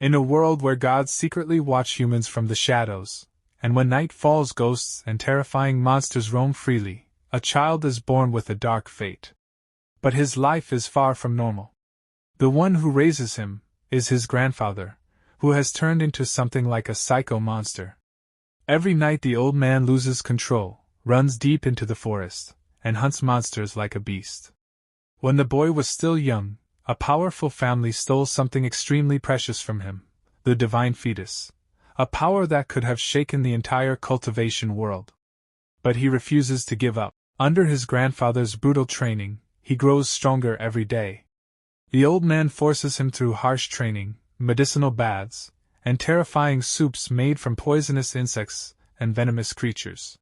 In a world where gods secretly watch humans from the shadows, and when night falls ghosts and terrifying monsters roam freely, a child is born with a dark fate. But his life is far from normal. The one who raises him is his grandfather, who has turned into something like a psycho monster. Every night the old man loses control, runs deep into the forest, and hunts monsters like a beast. When the boy was still young, a powerful family stole something extremely precious from him, the divine fetus, a power that could have shaken the entire cultivation world. But he refuses to give up. Under his grandfather's brutal training, he grows stronger every day. The old man forces him through harsh training, medicinal baths, and terrifying soups made from poisonous insects and venomous creatures.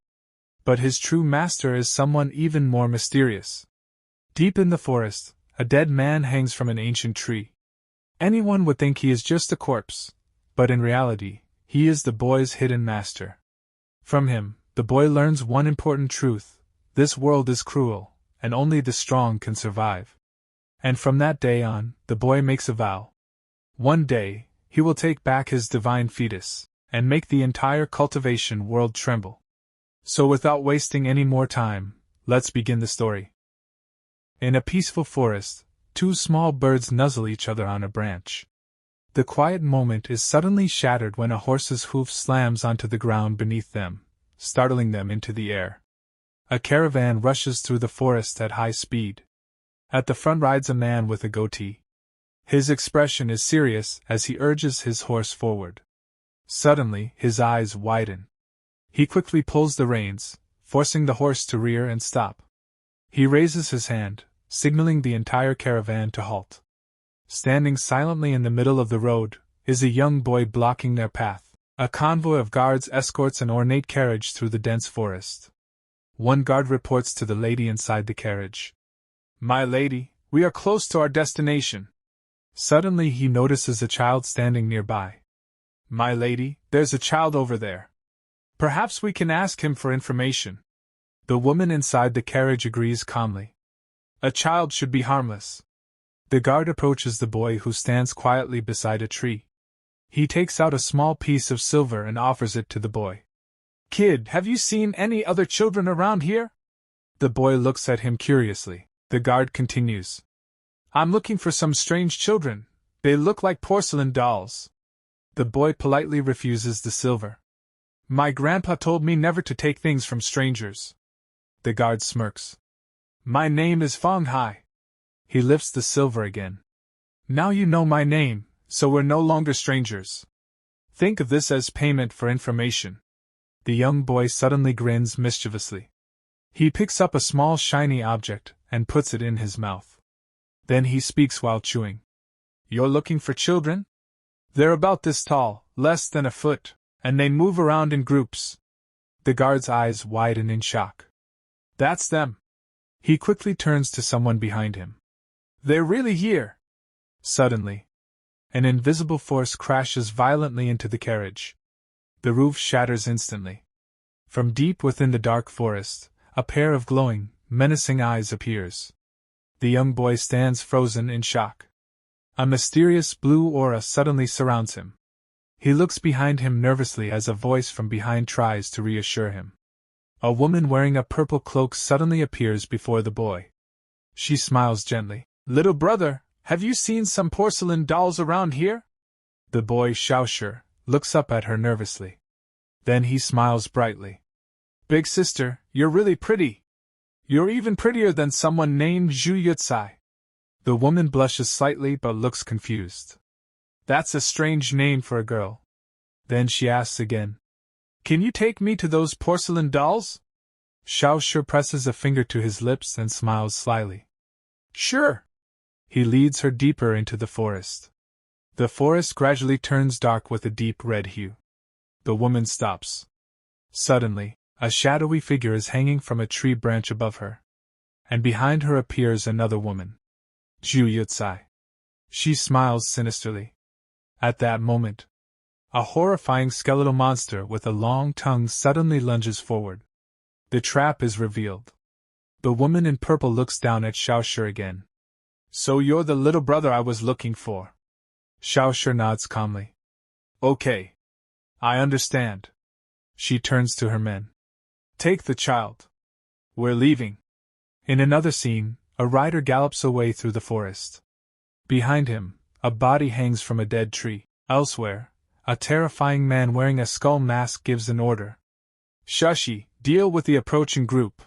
But his true master is someone even more mysterious. Deep in the forest, a dead man hangs from an ancient tree. Anyone would think he is just a corpse, but in reality, he is the boy's hidden master. From him, the boy learns one important truth: this world is cruel, and only the strong can survive. And from that day on, the boy makes a vow. One day, he will take back his divine fetus, and make the entire cultivation world tremble. So without wasting any more time, let's begin the story. In a peaceful forest, two small birds nuzzle each other on a branch. The quiet moment is suddenly shattered when a horse's hoof slams onto the ground beneath them, startling them into the air. A caravan rushes through the forest at high speed. At the front rides a man with a goatee. His expression is serious as he urges his horse forward. Suddenly, his eyes widen. He quickly pulls the reins, forcing the horse to rear and stop. He raises his hand, signaling the entire caravan to halt. Standing silently in the middle of the road is a young boy blocking their path. A convoy of guards escorts an ornate carriage through the dense forest. One guard reports to the lady inside the carriage. "My lady, we are close to our destination." Suddenly he notices a child standing nearby. "My lady, there's a child over there. Perhaps we can ask him for information." The woman inside the carriage agrees calmly. "A child should be harmless." The guard approaches the boy who stands quietly beside a tree. He takes out a small piece of silver and offers it to the boy. "Kid, have you seen any other children around here?" The boy looks at him curiously. The guard continues. "I'm looking for some strange children. They look like porcelain dolls." The boy politely refuses the silver. "My grandpa told me never to take things from strangers." The guard smirks. "My name is Feng Hai." He lifts the silver again. "Now you know my name, so we're no longer strangers. Think of this as payment for information." The young boy suddenly grins mischievously. He picks up a small shiny object and puts it in his mouth. Then he speaks while chewing. "You're looking for children? They're about this tall, less than a foot, and they move around in groups." The guard's eyes widen in shock. "That's them." He quickly turns to someone behind him. "They're really here." Suddenly, an invisible force crashes violently into the carriage. The roof shatters instantly. From deep within the dark forest, a pair of glowing, menacing eyes appears. The young boy stands frozen in shock. A mysterious blue aura suddenly surrounds him. He looks behind him nervously as a voice from behind tries to reassure him. A woman wearing a purple cloak suddenly appears before the boy. She smiles gently. "Little brother, have you seen some porcelain dolls around here?" The boy, Xiaoshi, looks up at her nervously. Then he smiles brightly. "Big sister, you're really pretty. You're even prettier than someone named Zhu Yucai." The woman blushes slightly but looks confused. "That's a strange name for a girl." Then she asks again. "Can you take me to those porcelain dolls?" Xiaoshi presses a finger to his lips and smiles slyly. "Sure." He leads her deeper into the forest. The forest gradually turns dark with a deep red hue. The woman stops. Suddenly, a shadowy figure is hanging from a tree branch above her. And behind her appears another woman. Zhu Yucai. She smiles sinisterly. At that moment, a horrifying skeletal monster with a long tongue suddenly lunges forward. The trap is revealed. The woman in purple looks down at Xiaoshi again. "So you're the little brother I was looking for." Xiao Shi nods calmly. Okay. I understand. She turns to her men. Take the child. We're leaving. In another scene, a rider gallops away through the forest. Behind him, a body hangs from a dead tree. Elsewhere, a terrifying man wearing a skull mask gives an order. Shashi, deal with the approaching group.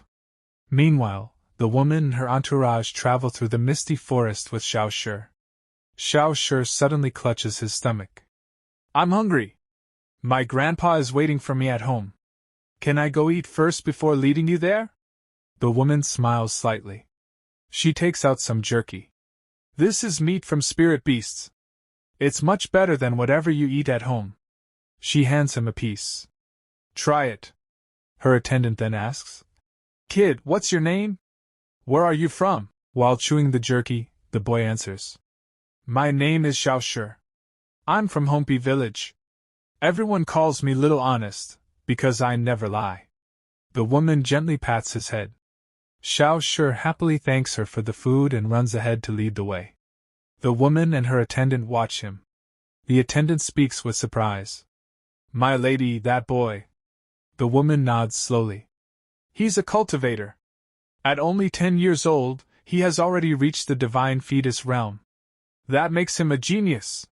Meanwhile, the woman and her entourage travel through the misty forest with Xiao Shi. Xiao Shi suddenly clutches his stomach. I'm hungry. My grandpa is waiting for me at home. Can I go eat first before leading you there? The woman smiles slightly. She takes out some jerky. This is meat from spirit beasts. It's much better than whatever you eat at home. She hands him a piece. Try it. Her attendant then asks. Kid, what's your name? Where are you from? While chewing the jerky, the boy answers. My name is Xiao Shi. I'm from Hompi village. Everyone calls me Little Honest, because I never lie. The woman gently pats his head. Xiao Shi happily thanks her for the food and runs ahead to lead the way. The woman and her attendant watch him. The attendant speaks with surprise. My lady, that boy. The woman nods slowly. He's a cultivator. At only 10 years old, he has already reached the divine fetus realm. That makes him a genius.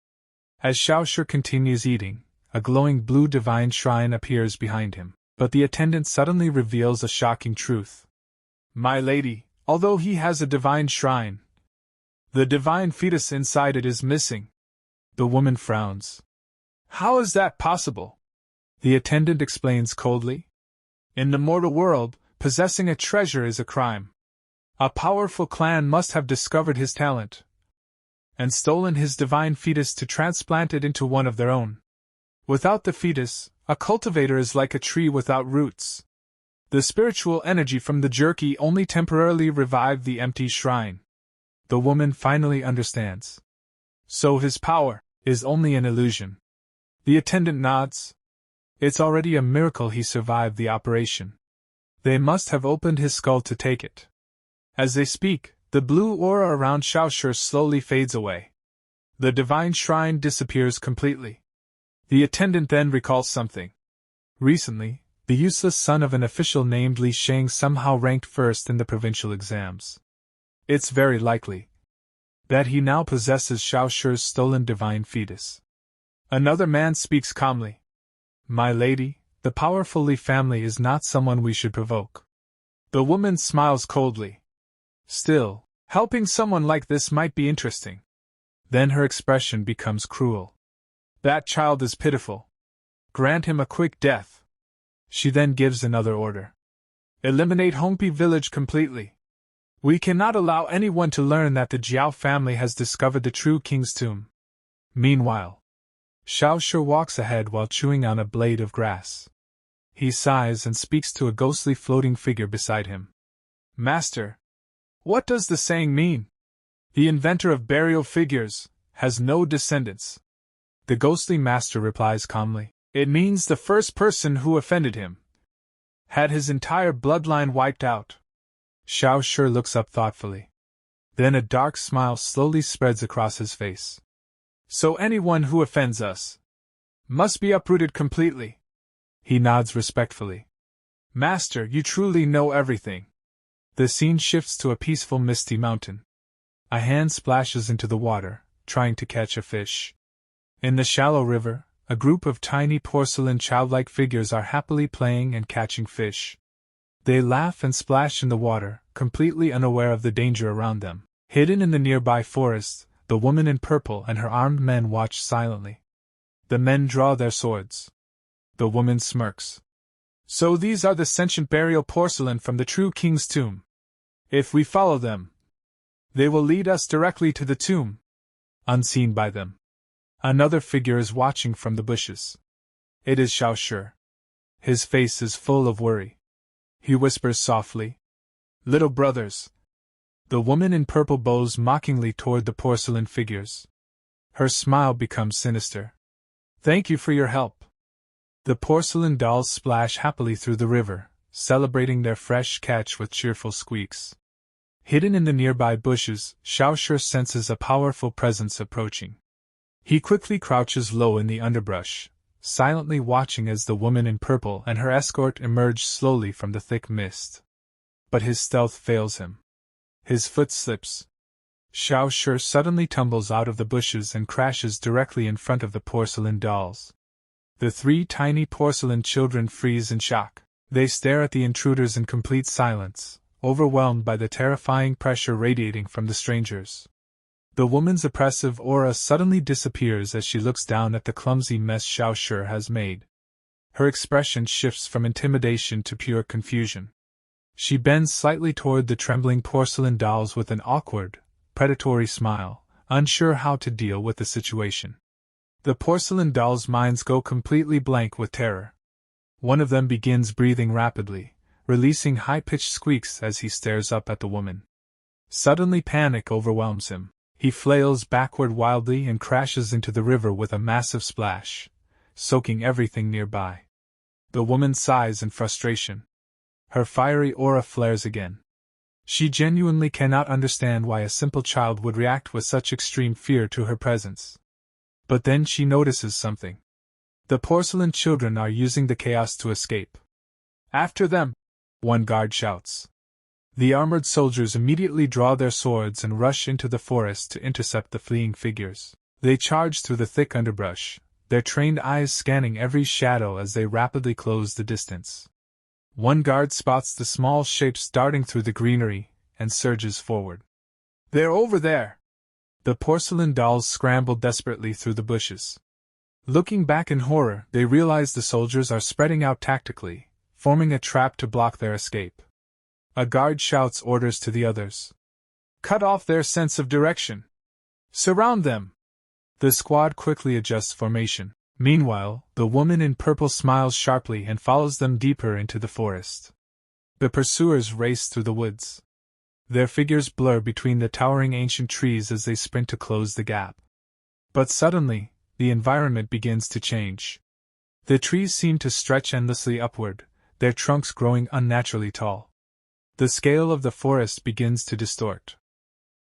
As Xiao Shi continues eating, a glowing blue divine shrine appears behind him, but the attendant suddenly reveals a shocking truth. My lady, although he has a divine shrine, the divine fetus inside it is missing. The woman frowns. How is that possible? The attendant explains coldly. In the mortal world, possessing a treasure is a crime. A powerful clan must have discovered his talent and stolen his divine fetus to transplant it into one of their own. Without the fetus, a cultivator is like a tree without roots. The spiritual energy from the jerky only temporarily revived the empty shrine. The woman finally understands. So his power is only an illusion. The attendant nods. It's already a miracle he survived the operation. They must have opened his skull to take it. As they speak, the blue aura around Xiao Shi slowly fades away. The divine shrine disappears completely. The attendant then recalls something. Recently, the useless son of an official named Li Sheng somehow ranked first in the provincial exams. It's very likely that he now possesses Xiao Shi's stolen divine fetus. Another man speaks calmly. My lady, the powerful Li family is not someone we should provoke. The woman smiles coldly. Still, helping someone like this might be interesting. Then her expression becomes cruel. That child is pitiful. Grant him a quick death. She then gives another order. Eliminate Hompi village completely. We cannot allow anyone to learn that the Jiao family has discovered the true king's tomb. Meanwhile, Xiao Shi walks ahead while chewing on a blade of grass. He sighs and speaks to a ghostly floating figure beside him. Master, what does the saying mean? The inventor of burial figures has no descendants. The ghostly master replies calmly. It means the first person who offended him had his entire bloodline wiped out. Xiao Shi looks up thoughtfully. Then a dark smile slowly spreads across his face. So anyone who offends us must be uprooted completely. He nods respectfully. Master, you truly know everything. The scene shifts to a peaceful misty mountain. A hand splashes into the water, trying to catch a fish. In the shallow river, a group of tiny porcelain childlike figures are happily playing and catching fish. They laugh and splash in the water, completely unaware of the danger around them. Hidden in the nearby forest, the woman in purple and her armed men watch silently. The men draw their swords. The woman smirks. So these are the sentient burial porcelain from the true king's tomb. If we follow them, they will lead us directly to the tomb, unseen by them. Another figure is watching from the bushes. It is Xiao Shi. His face is full of worry. He whispers softly, Little brothers. The woman in purple bows mockingly toward the porcelain figures. Her smile becomes sinister. Thank you for your help. The porcelain dolls splash happily through the river, celebrating their fresh catch with cheerful squeaks. Hidden in the nearby bushes, Xiao Shi senses a powerful presence approaching. He quickly crouches low in the underbrush, silently watching as the woman in purple and her escort emerge slowly from the thick mist. But his stealth fails him. His foot slips. Xiao Shi suddenly tumbles out of the bushes and crashes directly in front of the porcelain dolls. The three tiny porcelain children freeze in shock. They stare at the intruders in complete silence, overwhelmed by the terrifying pressure radiating from the strangers. The woman's oppressive aura suddenly disappears as she looks down at the clumsy mess Xiao Shi has made. Her expression shifts from intimidation to pure confusion. She bends slightly toward the trembling porcelain dolls with an awkward, predatory smile, unsure how to deal with the situation. The porcelain dolls' minds go completely blank with terror. One of them begins breathing rapidly, releasing high-pitched squeaks as he stares up at the woman. Suddenly panic overwhelms him. He flails backward wildly and crashes into the river with a massive splash, soaking everything nearby. The woman sighs in frustration. Her fiery aura flares again. She genuinely cannot understand why a simple child would react with such extreme fear to her presence. But then she notices something. The porcelain children are using the chaos to escape. "After them!" one guard shouts. The armored soldiers immediately draw their swords and rush into the forest to intercept the fleeing figures. They charge through the thick underbrush, their trained eyes scanning every shadow as they rapidly close the distance. One guard spots the small shapes darting through the greenery and surges forward. "They're over there!" The porcelain dolls scramble desperately through the bushes. Looking back in horror, they realize the soldiers are spreading out tactically, forming a trap to block their escape. A guard shouts orders to the others. "Cut off their sense of direction! Surround them!" The squad quickly adjusts formation. Meanwhile, the woman in purple smiles sharply and follows them deeper into the forest. The pursuers race through the woods. Their figures blur between the towering ancient trees as they sprint to close the gap. But suddenly, the environment begins to change. The trees seem to stretch endlessly upward, their trunks growing unnaturally tall. The scale of the forest begins to distort.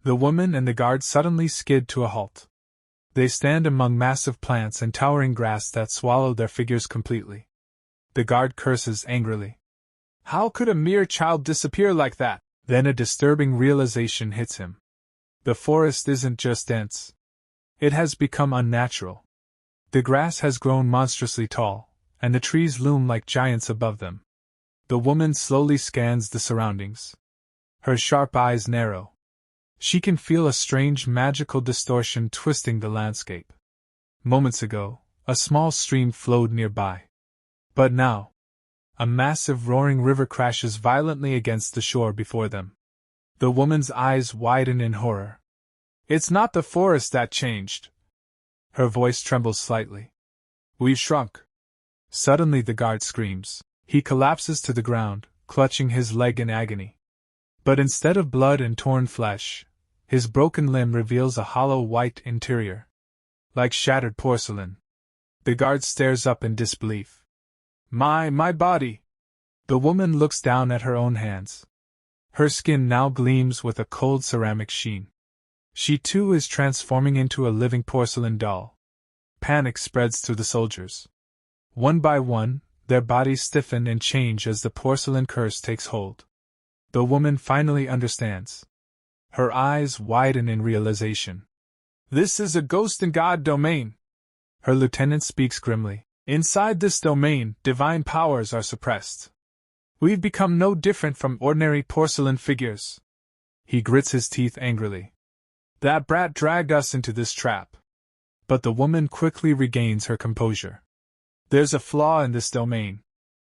The woman and the guard suddenly skid to a halt. They stand among massive plants and towering grass that swallow their figures completely. The guard curses angrily. "How could a mere child disappear like that?" Then a disturbing realization hits him. The forest isn't just dense. It has become unnatural. The grass has grown monstrously tall, and the trees loom like giants above them. The woman slowly scans the surroundings. Her sharp eyes narrow. She can feel a strange magical distortion twisting the landscape. Moments ago, a small stream flowed nearby. But now, a massive roaring river crashes violently against the shore before them. The woman's eyes widen in horror. "It's not the forest that changed." Her voice trembles slightly. "We've shrunk." Suddenly the guard screams. He collapses to the ground, clutching his leg in agony. But instead of blood and torn flesh, his broken limb reveals a hollow white interior. Like shattered porcelain. The guard stares up in disbelief. My body!" The woman looks down at her own hands. Her skin now gleams with a cold ceramic sheen. She too is transforming into a living porcelain doll. Panic spreads through the soldiers. One by one, their bodies stiffen and change as the porcelain curse takes hold. The woman finally understands. Her eyes widen in realization. "This is a ghost and god domain." Her lieutenant speaks grimly. "Inside this domain, divine powers are suppressed. We've become no different from ordinary porcelain figures." He grits his teeth angrily. "That brat dragged us into this trap." But the woman quickly regains her composure. "There's a flaw in this domain."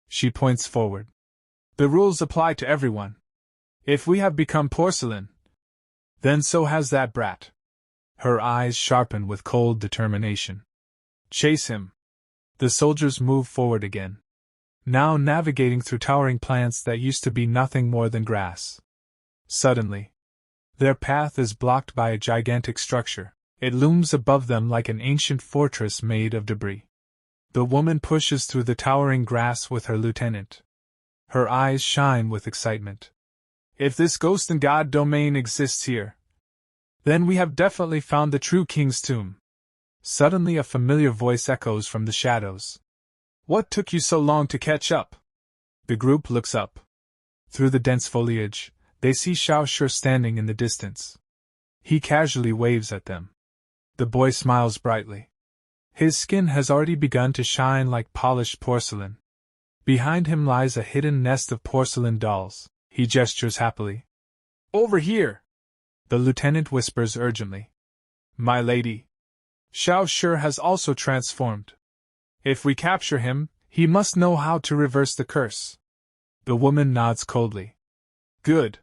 She points forward. "The rules apply to everyone. If we have become porcelain, then so has that brat." Her eyes sharpen with cold determination. "Chase him." The soldiers move forward again. Now navigating through towering plants that used to be nothing more than grass. Suddenly, their path is blocked by a gigantic structure. It looms above them like an ancient fortress made of debris. The woman pushes through the towering grass with her lieutenant. Her eyes shine with excitement. "If this ghost and god domain exists here, then we have definitely found the true king's tomb." Suddenly a familiar voice echoes from the shadows. What took you so long to catch up? The group looks up. Through the dense foliage, they see Xiao Shi standing in the distance. He casually waves at them. The boy smiles brightly. His skin has already begun to shine like polished porcelain. Behind him lies a hidden nest of porcelain dolls. He gestures happily. Over here! The lieutenant whispers urgently. My lady. Xiao Shi has also transformed. If we capture him, he must know how to reverse the curse. The woman nods coldly. Good.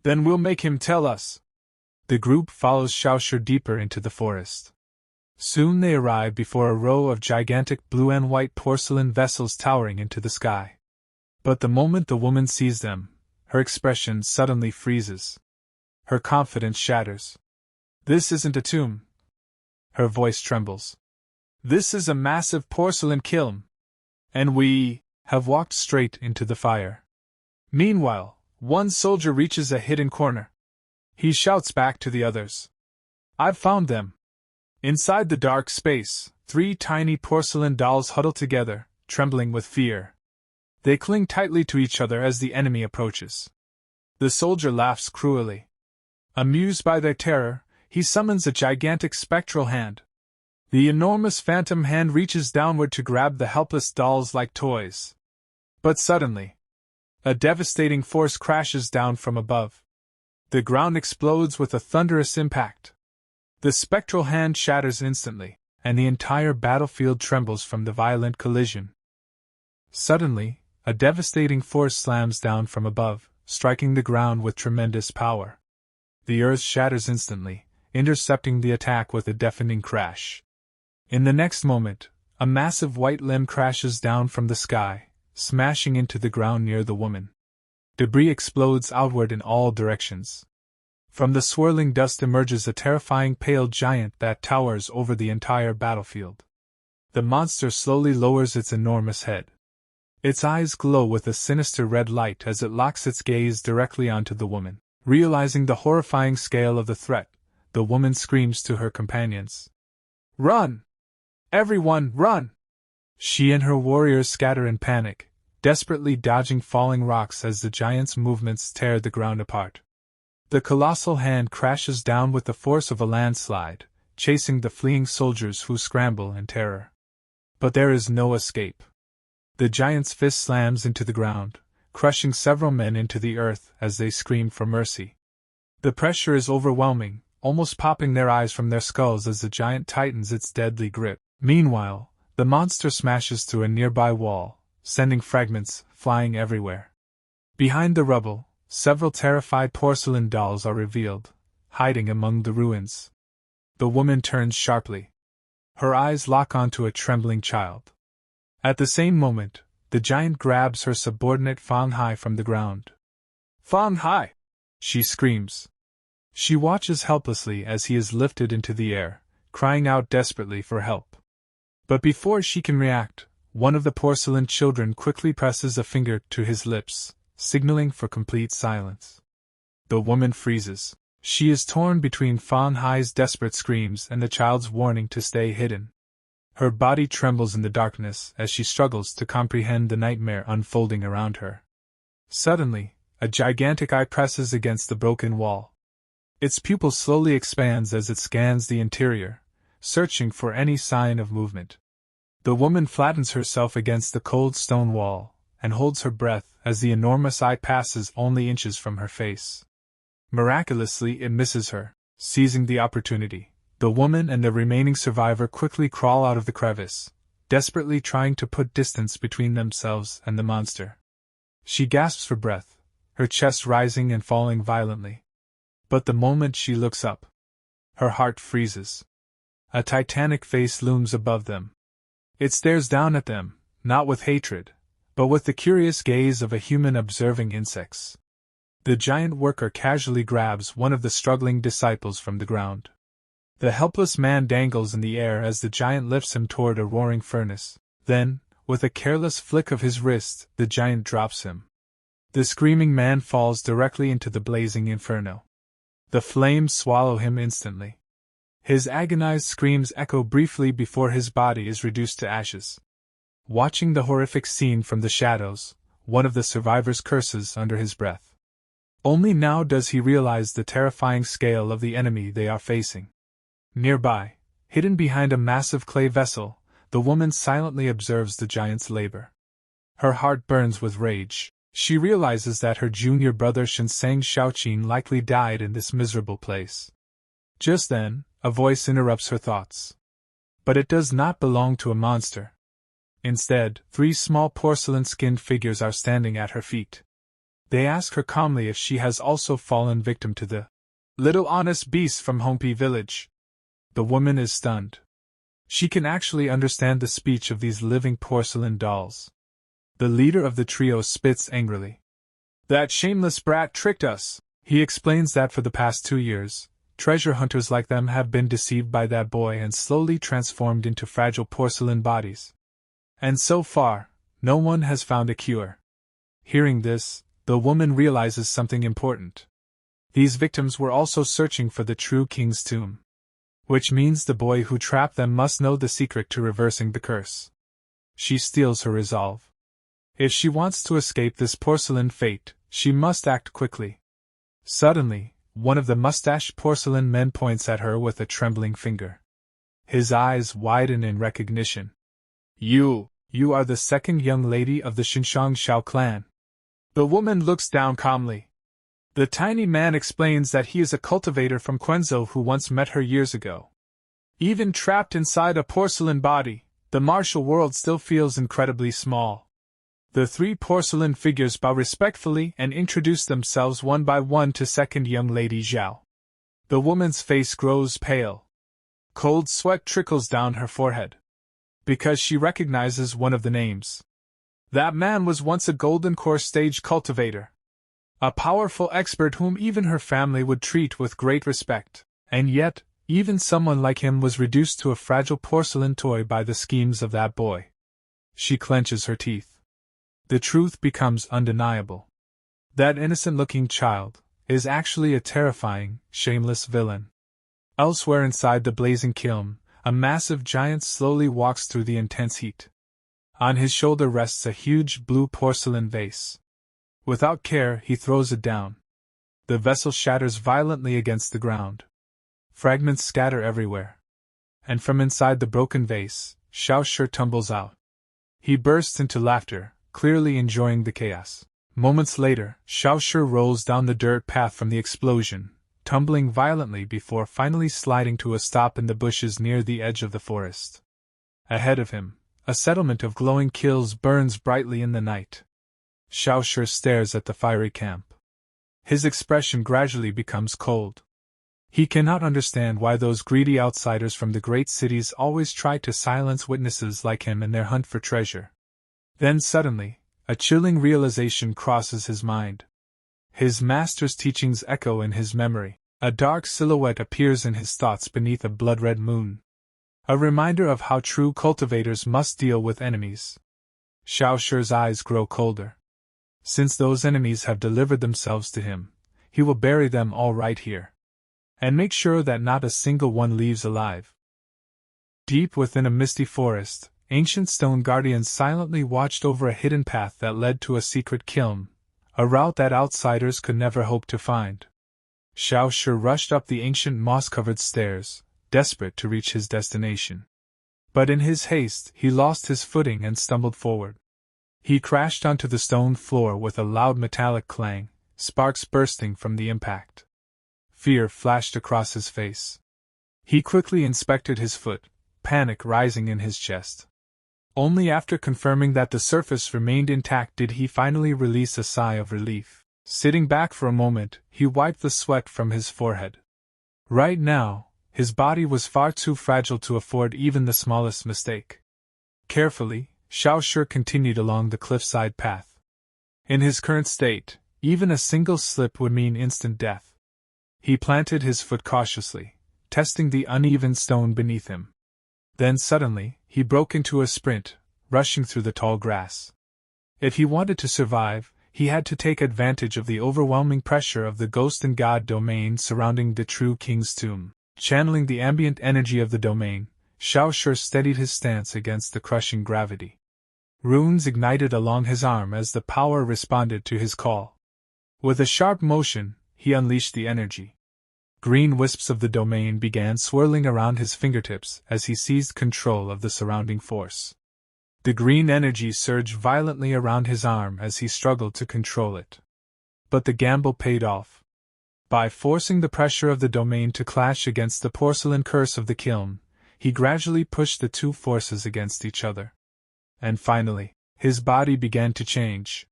Then we'll make him tell us. The group follows Xiao Shi deeper into the forest. Soon they arrive before a row of gigantic blue and white porcelain vessels towering into the sky. But the moment the woman sees them, her expression suddenly freezes. Her confidence shatters. This isn't a tomb. Her voice trembles. This is a massive porcelain kiln. And we have walked straight into the fire. Meanwhile, one soldier reaches a hidden corner. He shouts back to the others. I've found them. Inside the dark space, 3 tiny porcelain dolls huddle together, trembling with fear. They cling tightly to each other as the enemy approaches. The soldier laughs cruelly. Amused by their terror, he summons a gigantic spectral hand. The enormous phantom hand reaches downward to grab the helpless dolls like toys. But suddenly, a devastating force crashes down from above. The ground explodes with a thunderous impact. The spectral hand shatters instantly, and the entire battlefield trembles from the violent collision. Suddenly, a devastating force slams down from above, striking the ground with tremendous power. The earth shatters instantly, intercepting the attack with a deafening crash. In the next moment, a massive white limb crashes down from the sky, smashing into the ground near the woman. Debris explodes outward in all directions. From the swirling dust emerges a terrifying pale giant that towers over the entire battlefield. The monster slowly lowers its enormous head. Its eyes glow with a sinister red light as it locks its gaze directly onto the woman. Realizing the horrifying scale of the threat, the woman screams to her companions. Run! Everyone, run! She and her warriors scatter in panic, desperately dodging falling rocks as the giant's movements tear the ground apart. The colossal hand crashes down with the force of a landslide, chasing the fleeing soldiers who scramble in terror. But there is no escape. The giant's fist slams into the ground, crushing several men into the earth as they scream for mercy. The pressure is overwhelming, almost popping their eyes from their skulls as the giant tightens its deadly grip. Meanwhile, the monster smashes through a nearby wall, sending fragments flying everywhere. Behind the rubble, several terrified porcelain dolls are revealed, hiding among the ruins. The woman turns sharply. Her eyes lock onto a trembling child. At the same moment, the giant grabs her subordinate Zheng He from the ground. Zheng He! She screams. She watches helplessly as he is lifted into the air, crying out desperately for help. But before she can react, one of the porcelain children quickly presses a finger to his lips, signaling for complete silence. The woman freezes. She is torn between Zheng He's desperate screams and the child's warning to stay hidden. Her body trembles in the darkness as she struggles to comprehend the nightmare unfolding around her. Suddenly, a gigantic eye presses against the broken wall. Its pupil slowly expands as it scans the interior, searching for any sign of movement. The woman flattens herself against the cold stone wall, and holds her breath as the enormous eye passes only inches from her face. Miraculously, it misses her. Seizing the opportunity, the woman and the remaining survivor quickly crawl out of the crevice, desperately trying to put distance between themselves and the monster. She gasps for breath, her chest rising and falling violently. But the moment she looks up, her heart freezes. A titanic face looms above them. It stares down at them, not with hatred, but with the curious gaze of a human observing insects. The giant worker casually grabs one of the struggling disciples from the ground. The helpless man dangles in the air as the giant lifts him toward a roaring furnace. Then, with a careless flick of his wrist, the giant drops him. The screaming man falls directly into the blazing inferno. The flames swallow him instantly. His agonized screams echo briefly before his body is reduced to ashes. Watching the horrific scene from the shadows, one of the survivors curses under his breath. Only now does he realize the terrifying scale of the enemy they are facing. Nearby, hidden behind a massive clay vessel, the woman silently observes the giant's labor. Her heart burns with rage. She realizes that her junior brother Shinseng Shaoqin likely died in this miserable place. Just then, a voice interrupts her thoughts. But it does not belong to a monster. Instead, 3 small porcelain-skinned figures are standing at her feet. They ask her calmly if she has also fallen victim to the little honest beasts from Hompi village. The woman is stunned. She can actually understand the speech of these living porcelain dolls. The leader of the trio spits angrily. That shameless brat tricked us. He explains that for the past 2 years, treasure hunters like them have been deceived by that boy and slowly transformed into fragile porcelain bodies. And so far, no one has found a cure. Hearing this, the woman realizes something important. These victims were also searching for the true king's tomb. Which means the boy who trapped them must know the secret to reversing the curse. She steels her resolve. If she wants to escape this porcelain fate, she must act quickly. Suddenly, one of the mustached porcelain men points at her with a trembling finger. His eyes widen in recognition. You are the second young lady of the Xinshang Xiao clan. The woman looks down calmly. The tiny man explains that he is a cultivator from Quenzhou who once met her years ago. Even trapped inside a porcelain body, the martial world still feels incredibly small. The 3 porcelain figures bow respectfully and introduce themselves one by one to second young lady Zhao. The woman's face grows pale. Cold sweat trickles down her forehead. Because she recognizes one of the names. That man was once a golden core stage cultivator. A powerful expert whom even her family would treat with great respect, and yet, even someone like him was reduced to a fragile porcelain toy by the schemes of that boy. She clenches her teeth. The truth becomes undeniable. That innocent-looking child is actually a terrifying, shameless villain. Elsewhere inside the blazing kiln, a massive giant slowly walks through the intense heat. On his shoulder rests a huge blue porcelain vase. Without care, he throws it down. The vessel shatters violently against the ground. Fragments scatter everywhere. And from inside the broken vase, Xiao Shi tumbles out. He bursts into laughter, clearly enjoying the chaos. Moments later, Xiao Shi rolls down the dirt path from the explosion, tumbling violently before finally sliding to a stop in the bushes near the edge of the forest. Ahead of him, a settlement of glowing kilns burns brightly in the night. Xiao Shi stares at the fiery camp. His expression gradually becomes cold. He cannot understand why those greedy outsiders from the great cities always try to silence witnesses like him in their hunt for treasure. Then suddenly, a chilling realization crosses his mind. His master's teachings echo in his memory. A dark silhouette appears in his thoughts beneath a blood-red moon. A reminder of how true cultivators must deal with enemies. Xiao Shi's eyes grow colder. Since those enemies have delivered themselves to him, he will bury them all right here. And make sure that not a single one leaves alive. Deep within a misty forest, ancient stone guardians silently watched over a hidden path that led to a secret kiln, a route that outsiders could never hope to find. Xiao Shi rushed up the ancient moss-covered stairs, desperate to reach his destination. But in his haste, he lost his footing and stumbled forward. He crashed onto the stone floor with a loud metallic clang, sparks bursting from the impact. Fear flashed across his face. He quickly inspected his foot, panic rising in his chest. Only after confirming that the surface remained intact did he finally release a sigh of relief. Sitting back for a moment, he wiped the sweat from his forehead. Right now, his body was far too fragile to afford even the smallest mistake. Carefully, Xiao Shi continued along the cliffside path. In his current state, even a single slip would mean instant death. He planted his foot cautiously, testing the uneven stone beneath him. Then suddenly, he broke into a sprint, rushing through the tall grass. If he wanted to survive, he had to take advantage of the overwhelming pressure of the ghost and god domain surrounding the true king's tomb. Channeling the ambient energy of the domain, Xiao Shi steadied his stance against the crushing gravity. Runes ignited along his arm as the power responded to his call. With a sharp motion, he unleashed the energy. Green wisps of the domain began swirling around his fingertips as he seized control of the surrounding force. The green energy surged violently around his arm as he struggled to control it. But the gamble paid off. By forcing the pressure of the domain to clash against the porcelain curse of the kiln, he gradually pushed the two forces against each other. And finally, his body began to change.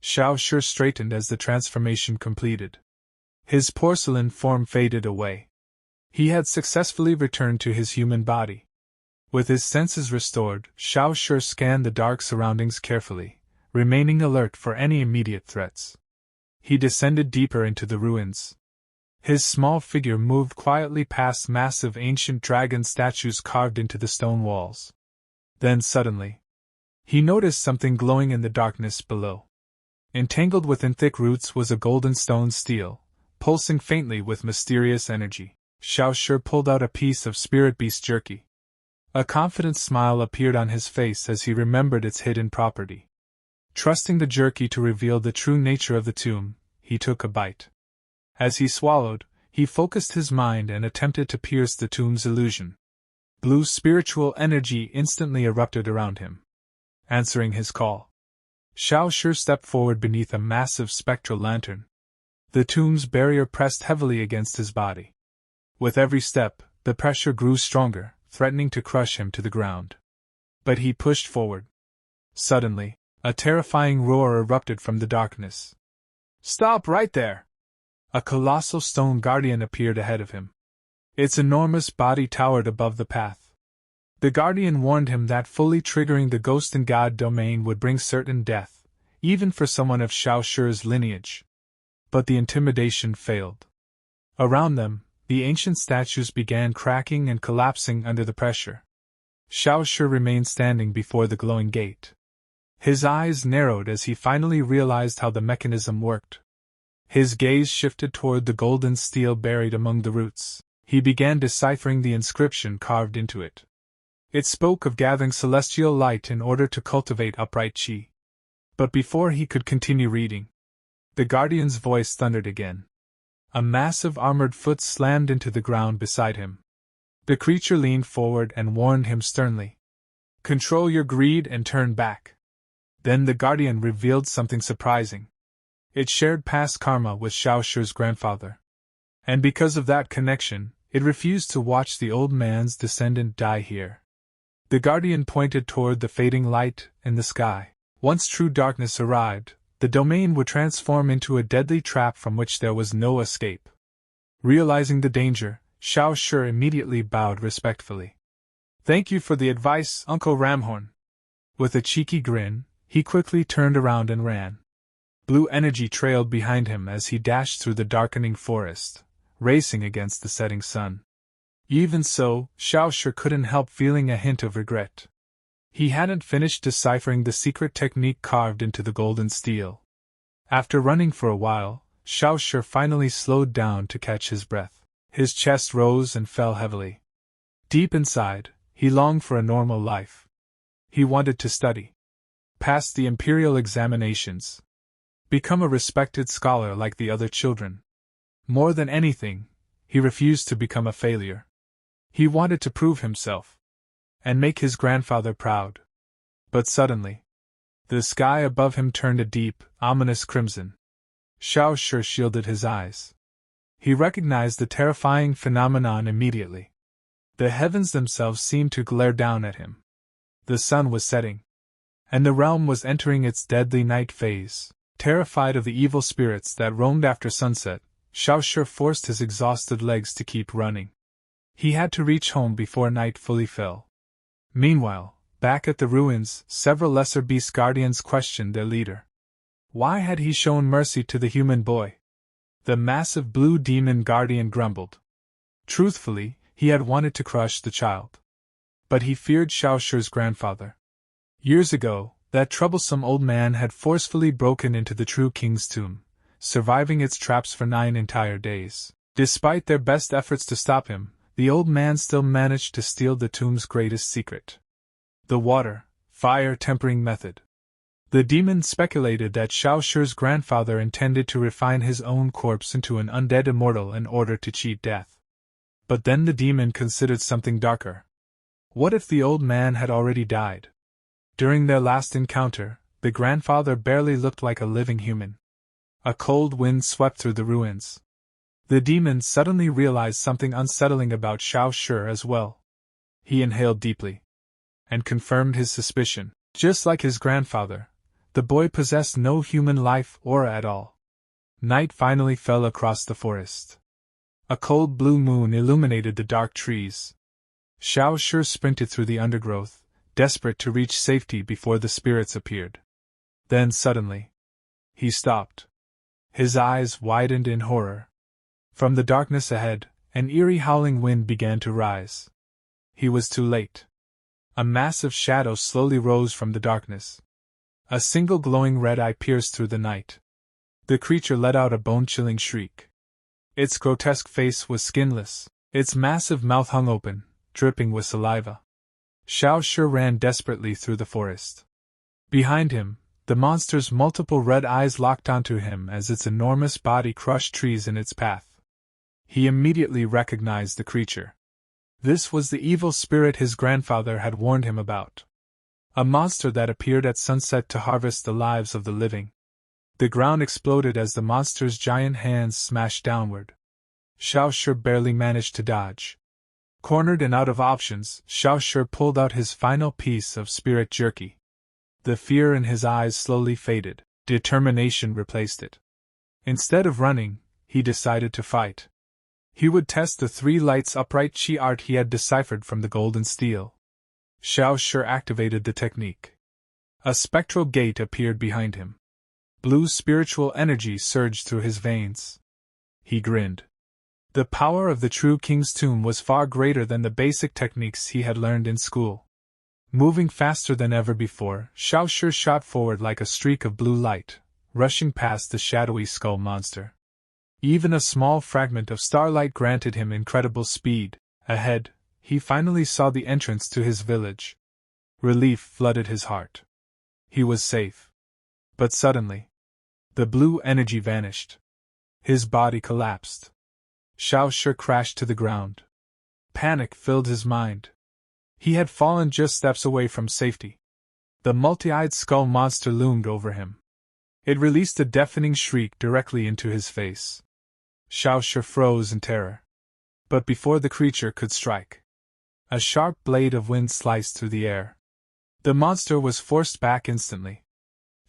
Xiao Shi straightened as the transformation completed. His porcelain form faded away. He had successfully returned to his human body. With his senses restored, Xiao Shi scanned the dark surroundings carefully, remaining alert for any immediate threats. He descended deeper into the ruins. His small figure moved quietly past massive ancient dragon statues carved into the stone walls. Then suddenly, he noticed something glowing in the darkness below. Entangled within thick roots was a golden stone stele, pulsing faintly with mysterious energy. Xiao Shi pulled out a piece of spirit beast jerky. A confident smile appeared on his face as he remembered its hidden property. Trusting the jerky to reveal the true nature of the tomb, he took a bite. As he swallowed, he focused his mind and attempted to pierce the tomb's illusion. Blue spiritual energy instantly erupted around him, answering his call. Xiao Shi stepped forward beneath a massive spectral lantern. The tomb's barrier pressed heavily against his body. With every step, the pressure grew stronger, threatening to crush him to the ground. But he pushed forward. Suddenly, a terrifying roar erupted from the darkness. "Stop right there!" A colossal stone guardian appeared ahead of him. Its enormous body towered above the path. The guardian warned him that fully triggering the ghost and god domain would bring certain death, even for someone of Xiao Shi's lineage. But the intimidation failed. Around them, the ancient statues began cracking and collapsing under the pressure. Xiao Shi remained standing before the glowing gate. His eyes narrowed as he finally realized how the mechanism worked. His gaze shifted toward the golden stele buried among the roots. He began deciphering the inscription carved into it. It spoke of gathering celestial light in order to cultivate upright qi. But before he could continue reading, the guardian's voice thundered again. A massive armored foot slammed into the ground beside him. The creature leaned forward and warned him sternly. "Control your greed and turn back." Then the guardian revealed something surprising. It shared past karma with Xiao Shi's grandfather. And because of that connection, it refused to watch the old man's descendant die here. The guardian pointed toward the fading light in the sky. Once true darkness arrived, the domain would transform into a deadly trap from which there was no escape. Realizing the danger, Xiao Shi immediately bowed respectfully. "Thank you for the advice, Uncle Ramhorn." With a cheeky grin, he quickly turned around and ran. Blue energy trailed behind him as he dashed through the darkening forest, racing against the setting sun. Even so, Xiao Shi couldn't help feeling a hint of regret. He hadn't finished deciphering the secret technique carved into the golden stele. After running for a while, Xiao Shi finally slowed down to catch his breath. His chest rose and fell heavily. Deep inside, he longed for a normal life. He wanted to study, pass the imperial examinations, become a respected scholar like the other children. More than anything, he refused to become a failure. He wanted to prove himself, and make his grandfather proud. But suddenly, the sky above him turned a deep, ominous crimson. Xiao Shi shielded his eyes. He recognized the terrifying phenomenon immediately. The heavens themselves seemed to glare down at him. The sun was setting, and the realm was entering its deadly night phase. Terrified of the evil spirits that roamed after sunset, Xiao Shi forced his exhausted legs to keep running. He had to reach home before night fully fell. Meanwhile, back at the ruins, several lesser beast guardians questioned their leader. Why had he shown mercy to the human boy? The massive blue demon guardian grumbled. Truthfully, he had wanted to crush the child. But he feared Xiao Shi's grandfather. Years ago, that troublesome old man had forcefully broken into the true king's tomb, surviving its traps for 9 entire days. Despite their best efforts to stop him, the old man still managed to steal the tomb's greatest secret: the fire tempering method. The demon speculated that Xiao Shi's grandfather intended to refine his own corpse into an undead immortal in order to cheat death. But then the demon considered something darker. What if the old man had already died? During their last encounter, the grandfather barely looked like a living human. A cold wind swept through the ruins. The demon suddenly realized something unsettling about Xiao Shi as well. He inhaled deeply and confirmed his suspicion. Just like his grandfather, the boy possessed no human life aura at all. Night finally fell across the forest. A cold blue moon illuminated the dark trees. Xiao Shi sprinted through the undergrowth, desperate to reach safety before the spirits appeared. Then suddenly, he stopped. His eyes widened in horror. From the darkness ahead, an eerie howling wind began to rise. He was too late. A massive shadow slowly rose from the darkness. A single glowing red eye pierced through the night. The creature let out a bone-chilling shriek. Its grotesque face was skinless, its massive mouth hung open, dripping with saliva. Xiao Shi ran desperately through the forest. Behind him, the monster's multiple red eyes locked onto him as its enormous body crushed trees in its path. He immediately recognized the creature. This was the evil spirit his grandfather had warned him about. A monster that appeared at sunset to harvest the lives of the living. The ground exploded as the monster's giant hands smashed downward. Xiao Shi barely managed to dodge. Cornered and out of options, Xiao Shi pulled out his final piece of spirit jerky. The fear in his eyes slowly faded. Determination replaced it. Instead of running, he decided to fight. He would test the 3 lights upright chi art he had deciphered from the golden steel. Xiao Shi activated the technique. A spectral gate appeared behind him. Blue spiritual energy surged through his veins. He grinned. The power of the true king's tomb was far greater than the basic techniques he had learned in school. Moving faster than ever before, Xiao Shi shot forward like a streak of blue light, rushing past the shadowy skull monster. Even a small fragment of starlight granted him incredible speed. Ahead, he finally saw the entrance to his village. Relief flooded his heart. He was safe. But suddenly, the blue energy vanished. His body collapsed. Xiao Shi crashed to the ground. Panic filled his mind. He had fallen just steps away from safety. The multi-eyed skull monster loomed over him. It released a deafening shriek directly into his face. Xiao Shi froze in terror. But before the creature could strike, a sharp blade of wind sliced through the air. The monster was forced back instantly.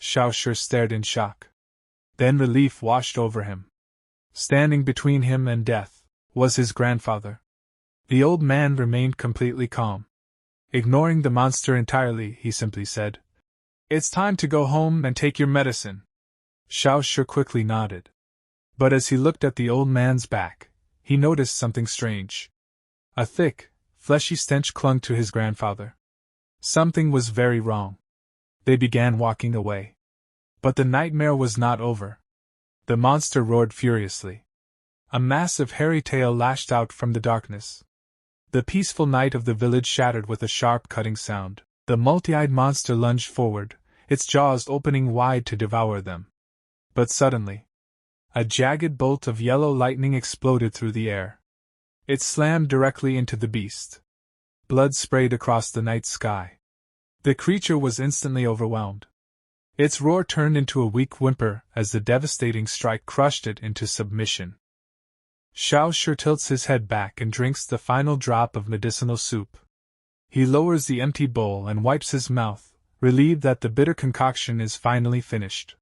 Xiao Shi stared in shock. Then relief washed over him. Standing between him and death was his grandfather. The old man remained completely calm. Ignoring the monster entirely, he simply said, "It's time to go home and take your medicine." Xiao Shi quickly nodded. But as he looked at the old man's back, he noticed something strange. A thick, fleshy stench clung to his grandfather. Something was very wrong. They began walking away. But the nightmare was not over. The monster roared furiously. A massive hairy tail lashed out from the darkness. The peaceful night of the village shattered with a sharp cutting sound. The multi-eyed monster lunged forward, its jaws opening wide to devour them. But suddenly, a jagged bolt of yellow lightning exploded through the air. It slammed directly into the beast. Blood sprayed across the night sky. The creature was instantly overwhelmed. Its roar turned into a weak whimper as the devastating strike crushed it into submission. Xiao Shi tilts his head back and drinks the final drop of medicinal soup. He lowers the empty bowl and wipes his mouth, relieved that the bitter concoction is finally finished.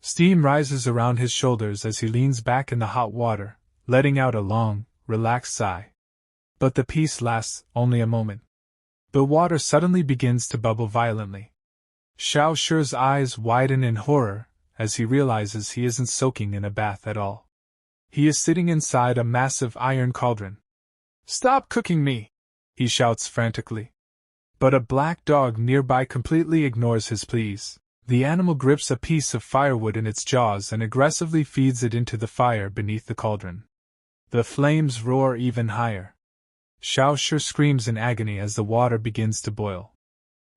Steam rises around his shoulders as he leans back in the hot water, letting out a long, relaxed sigh. But the peace lasts only a moment. The water suddenly begins to bubble violently. Xiao Shi's eyes widen in horror as he realizes he isn't soaking in a bath at all. He is sitting inside a massive iron cauldron. "Stop cooking me!" he shouts frantically. But a black dog nearby completely ignores his pleas. The animal grips a piece of firewood in its jaws and aggressively feeds it into the fire beneath the cauldron. The flames roar even higher. Xiao Shi screams in agony as the water begins to boil.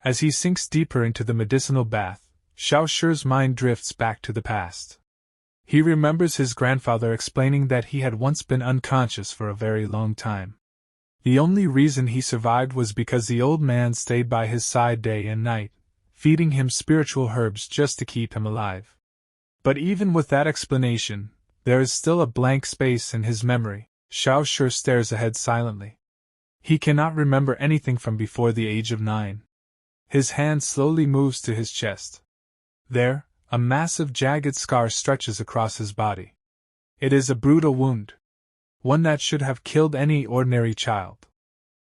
As he sinks deeper into the medicinal bath, Xiao Shi's mind drifts back to the past. He remembers his grandfather explaining that he had once been unconscious for a very long time. The only reason he survived was because the old man stayed by his side day and night, feeding him spiritual herbs just to keep him alive. But even with that explanation, there is still a blank space in his memory. Xiao Shi stares ahead silently. He cannot remember anything from before the age of 9. His hand slowly moves to his chest. There, a massive jagged scar stretches across his body. It is a brutal wound. One that should have killed any ordinary child.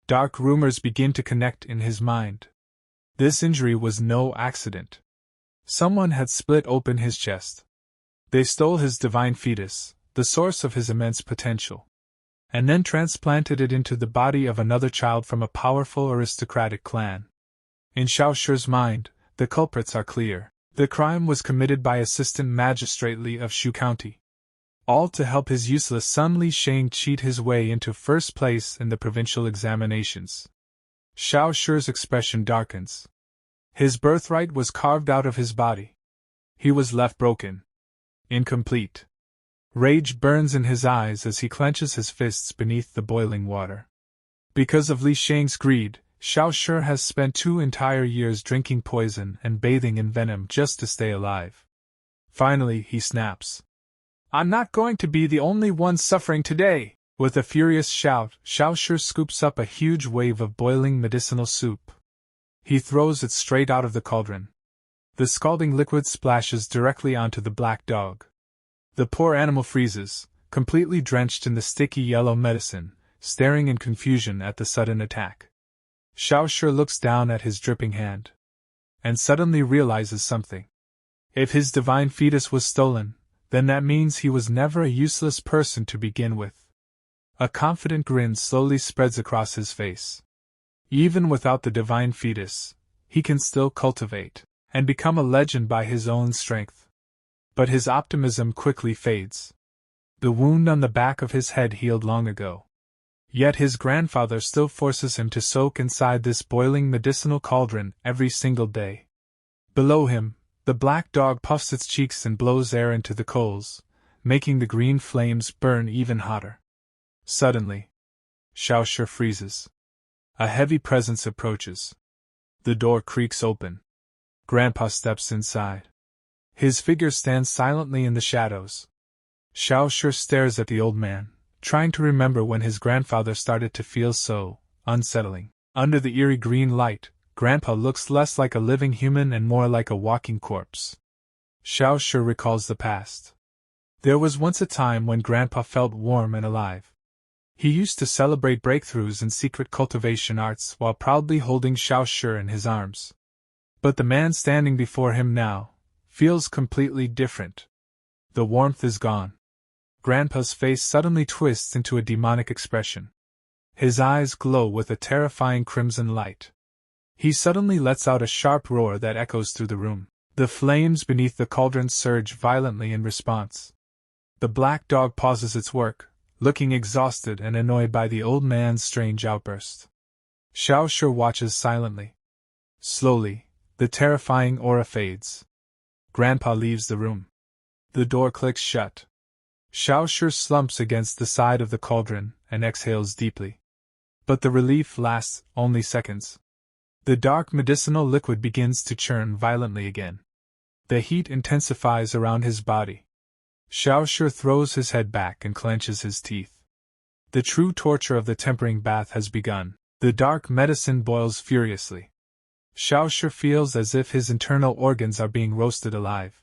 Dark rumors begin to connect in his mind. This injury was no accident. Someone had split open his chest. They stole his divine fetus, the source of his immense potential, and then transplanted it into the body of another child from a powerful aristocratic clan. In Xiao Shi's mind, the culprits are clear. The crime was committed by Assistant Magistrate Li of Shu County. All to help his useless son Li Shang cheat his way into first place in the provincial examinations. Xiao Shi's expression darkens. His birthright was carved out of his body. He was left broken. Incomplete. Rage burns in his eyes as he clenches his fists beneath the boiling water. Because of Li Shang's greed, Xiao Shi has spent 2 entire years drinking poison and bathing in venom just to stay alive. Finally, he snaps. "I'm not going to be the only one suffering today!" With a furious shout, Xiao Shi scoops up a huge wave of boiling medicinal soup. He throws it straight out of the cauldron. The scalding liquid splashes directly onto the black dog. The poor animal freezes, completely drenched in the sticky yellow medicine, staring in confusion at the sudden attack. Xiao Shi looks down at his dripping hand, and suddenly realizes something. If his divine fetus was stolen, then that means he was never a useless person to begin with. A confident grin slowly spreads across his face. Even without the divine fetus, he can still cultivate, and become a legend by his own strength. But his optimism quickly fades. The wound on the back of his head healed long ago. Yet his grandfather still forces him to soak inside this boiling medicinal cauldron every single day. Below him, the black dog puffs its cheeks and blows air into the coals, making the green flames burn even hotter. Suddenly, Xiao Shi freezes. A heavy presence approaches. The door creaks open. Grandpa steps inside. His figure stands silently in the shadows. Xiao Shi stares at the old man, trying to remember when his grandfather started to feel so unsettling. Under the eerie green light, Grandpa looks less like a living human and more like a walking corpse. Xiao Shi recalls the past. There was once a time when Grandpa felt warm and alive. He used to celebrate breakthroughs in secret cultivation arts while proudly holding Xiao Shi in his arms. But the man standing before him now feels completely different. The warmth is gone. Grandpa's face suddenly twists into a demonic expression. His eyes glow with a terrifying crimson light. He suddenly lets out a sharp roar that echoes through the room. The flames beneath the cauldron surge violently in response. The black dog pauses its work, looking exhausted and annoyed by the old man's strange outburst. Xiao Shi watches silently. Slowly, the terrifying aura fades. Grandpa leaves the room. The door clicks shut. Xiao Shi slumps against the side of the cauldron and exhales deeply. But the relief lasts only seconds. The dark medicinal liquid begins to churn violently again. The heat intensifies around his body. Xiao Shi throws his head back and clenches his teeth. The true torture of the tempering bath has begun. The dark medicine boils furiously. Xiao Shi feels as if his internal organs are being roasted alive.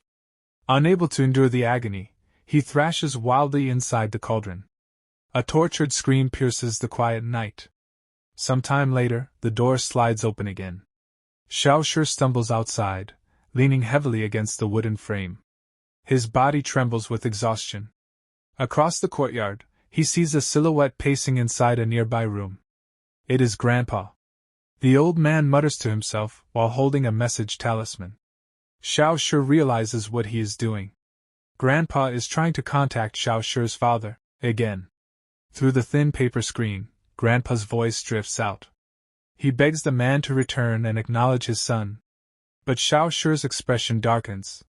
Unable to endure the agony, he thrashes wildly inside the cauldron. A tortured scream pierces the quiet night. Some time later, the door slides open again. Xiao Shi stumbles outside, leaning heavily against the wooden frame. His body trembles with exhaustion. Across the courtyard, he sees a silhouette pacing inside a nearby room. It is Grandpa. The old man mutters to himself while holding a message talisman. Xiao Shi realizes what he is doing. Grandpa is trying to contact Xiao Shi's father, again. Through the thin paper screen, Grandpa's voice drifts out. He begs the man to return and acknowledge his son. But Xiao Shi's expression darkens.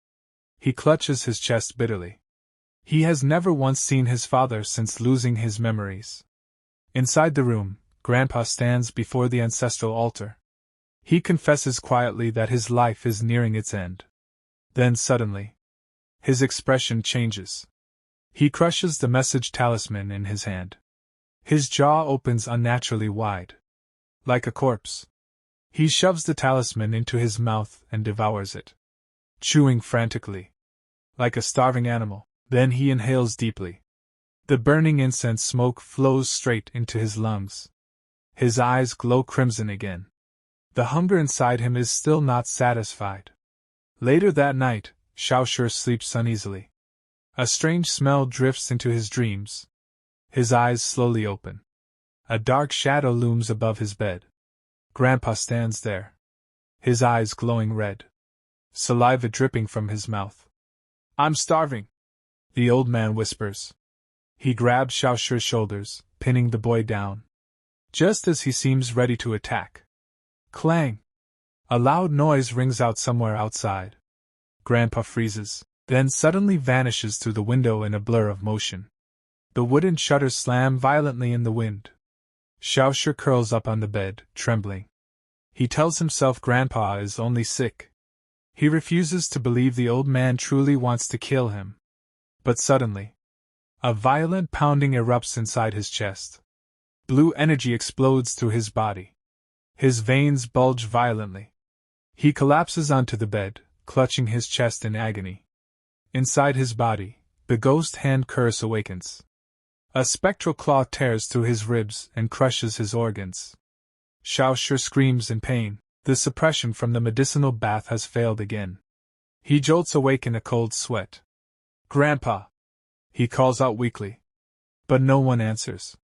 He clutches his chest bitterly. He has never once seen his father since losing his memories. Inside the room, Grandpa stands before the ancestral altar. He confesses quietly that his life is nearing its end. Then suddenly, his expression changes. He crushes the message talisman in his hand. His jaw opens unnaturally wide. Like a corpse. He shoves the talisman into his mouth and devours it. Chewing frantically. Like a starving animal, then he inhales deeply. The burning incense smoke flows straight into his lungs. His eyes glow crimson again. The hunger inside him is still not satisfied. Later that night, Xiao Shi sleeps uneasily. A strange smell drifts into his dreams. His eyes slowly open. A dark shadow looms above his bed. Grandpa stands there. His eyes glowing red. Saliva dripping from his mouth. "I'm starving," the old man whispers. He grabs Xiao Shi's shoulders, pinning the boy down. Just as he seems ready to attack. Clang! A loud noise rings out somewhere outside. Grandpa freezes, then suddenly vanishes through the window in a blur of motion. The wooden shutters slam violently in the wind. Xiao Shi curls up on the bed, trembling. He tells himself Grandpa is only sick. He refuses to believe the old man truly wants to kill him. But suddenly, a violent pounding erupts inside his chest. Blue energy explodes through his body. His veins bulge violently. He collapses onto the bed, clutching his chest in agony. Inside his body, the ghost hand curse awakens. A spectral claw tears through his ribs and crushes his organs. Xiao Shi screams in pain. The suppression from the medicinal bath has failed again. He jolts awake in a cold sweat. "Grandpa!" he calls out weakly. But no one answers.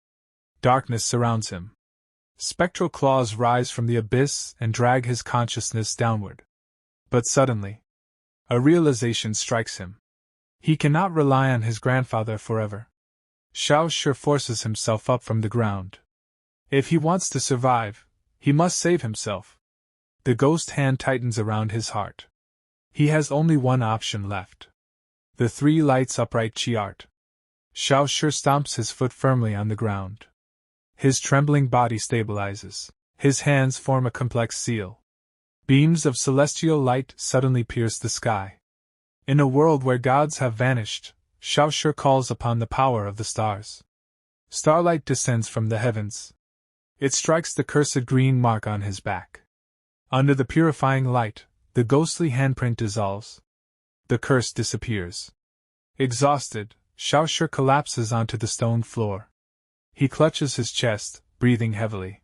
Darkness surrounds him. Spectral claws rise from the abyss and drag his consciousness downward. But suddenly, a realization strikes him. He cannot rely on his grandfather forever. Xiao Shi forces himself up from the ground. If he wants to survive, he must save himself. The ghost hand tightens around his heart. He has only one option left. The three lights upright chi art. Xiao Shi stomps his foot firmly on the ground. His trembling body stabilizes. His hands form a complex seal. Beams of celestial light suddenly pierce the sky. In a world where gods have vanished, Xiao Shi calls upon the power of the stars. Starlight descends from the heavens. It strikes the cursed green mark on his back. Under the purifying light, the ghostly handprint dissolves. The curse disappears. Exhausted, Xiao Shi collapses onto the stone floor. He clutches his chest, breathing heavily.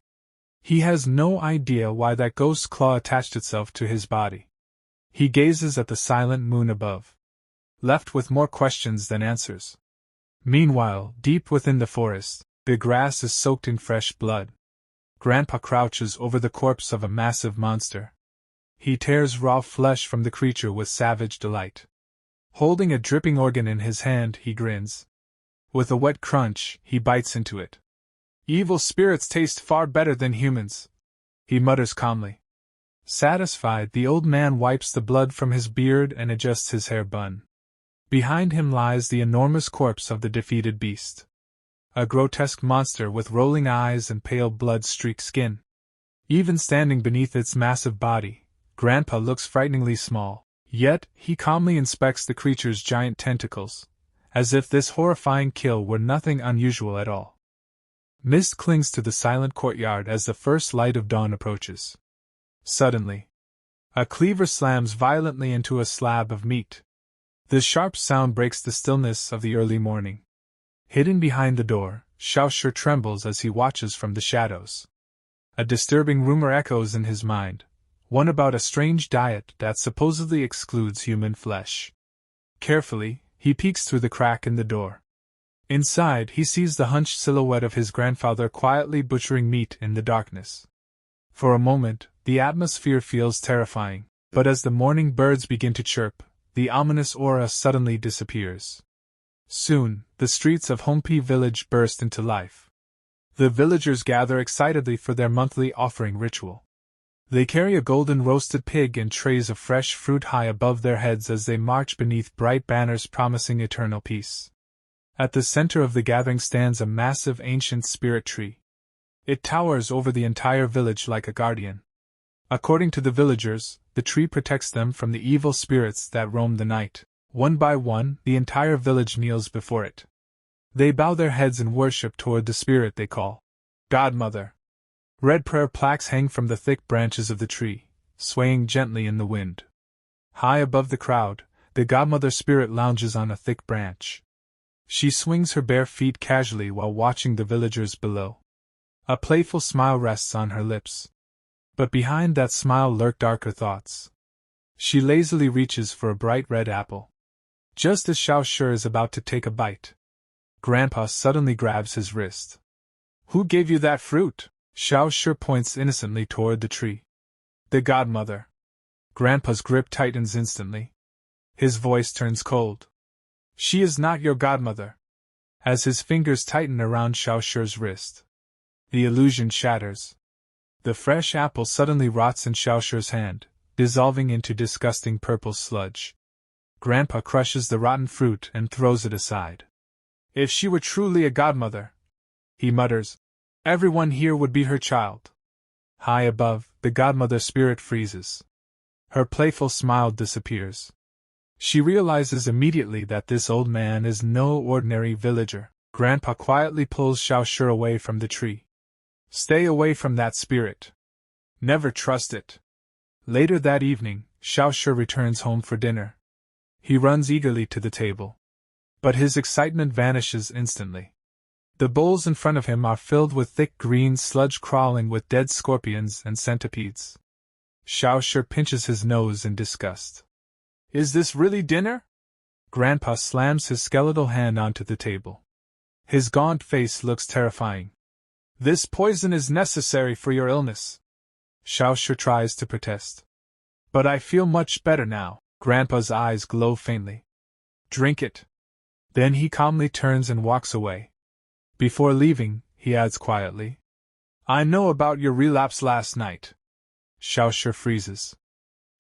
He has no idea why that ghost's claw attached itself to his body. He gazes at the silent moon above, left with more questions than answers. Meanwhile, deep within the forest, the grass is soaked in fresh blood. Grandpa crouches over the corpse of a massive monster. He tears raw flesh from the creature with savage delight. Holding a dripping organ in his hand, he grins. With a wet crunch, he bites into it. "Evil spirits taste far better than humans," he mutters calmly. Satisfied, the old man wipes the blood from his beard and adjusts his hair bun. Behind him lies the enormous corpse of the defeated beast. A grotesque monster with rolling eyes and pale blood-streaked skin. Even standing beneath its massive body, Grandpa looks frighteningly small, yet he calmly inspects the creature's giant tentacles, as if this horrifying kill were nothing unusual at all. Mist clings to the silent courtyard as the first light of dawn approaches. Suddenly, a cleaver slams violently into a slab of meat. The sharp sound breaks the stillness of the early morning. Hidden behind the door, Xiao Shi trembles as he watches from the shadows. A disturbing rumor echoes in his mind, one about a strange diet that supposedly excludes human flesh. Carefully, he peeks through the crack in the door. Inside, he sees the hunched silhouette of his grandfather quietly butchering meat in the darkness. For a moment, the atmosphere feels terrifying, but as the morning birds begin to chirp, the ominous aura suddenly disappears. Soon, the streets of Hongpi village burst into life. The villagers gather excitedly for their monthly offering ritual. They carry a golden roasted pig and trays of fresh fruit high above their heads as they march beneath bright banners promising eternal peace. At the center of the gathering stands a massive ancient spirit tree. It towers over the entire village like a guardian. According to the villagers, the tree protects them from the evil spirits that roam the night. One by one, the entire village kneels before it. They bow their heads in worship toward the spirit they call Godmother. Red prayer plaques hang from the thick branches of the tree, swaying gently in the wind. High above the crowd, the Godmother spirit lounges on a thick branch. She swings her bare feet casually while watching the villagers below. A playful smile rests on her lips. But behind that smile lurk darker thoughts. She lazily reaches for a bright red apple. Just as Xiao Shi is about to take a bite, Grandpa suddenly grabs his wrist. "Who gave you that fruit?" Xiao Shi points innocently toward the tree. "The Godmother." Grandpa's grip tightens instantly. His voice turns cold. "She is not your godmother." As his fingers tighten around Xiao Shi's wrist, the illusion shatters. The fresh apple suddenly rots in Xiao Shi's hand, dissolving into disgusting purple sludge. Grandpa crushes the rotten fruit and throws it aside. "If she were truly a godmother," he mutters, "everyone here would be her child." High above, the godmother spirit freezes. Her playful smile disappears. She realizes immediately that this old man is no ordinary villager. Grandpa quietly pulls Xiao Shi away from the tree. "Stay away from that spirit. Never trust it." Later that evening, Xiao Shi returns home for dinner. He runs eagerly to the table. But his excitement vanishes instantly. The bowls in front of him are filled with thick green sludge crawling with dead scorpions and centipedes. Xiao Shi pinches his nose in disgust. "Is this really dinner?" Grandpa slams his skeletal hand onto the table. His gaunt face looks terrifying. "This poison is necessary for your illness." Xiao Shi tries to protest. "But I feel much better now." Grandpa's eyes glow faintly. "Drink it." Then he calmly turns and walks away. Before leaving, he adds quietly, "I know about your relapse last night." Xiao Shi freezes.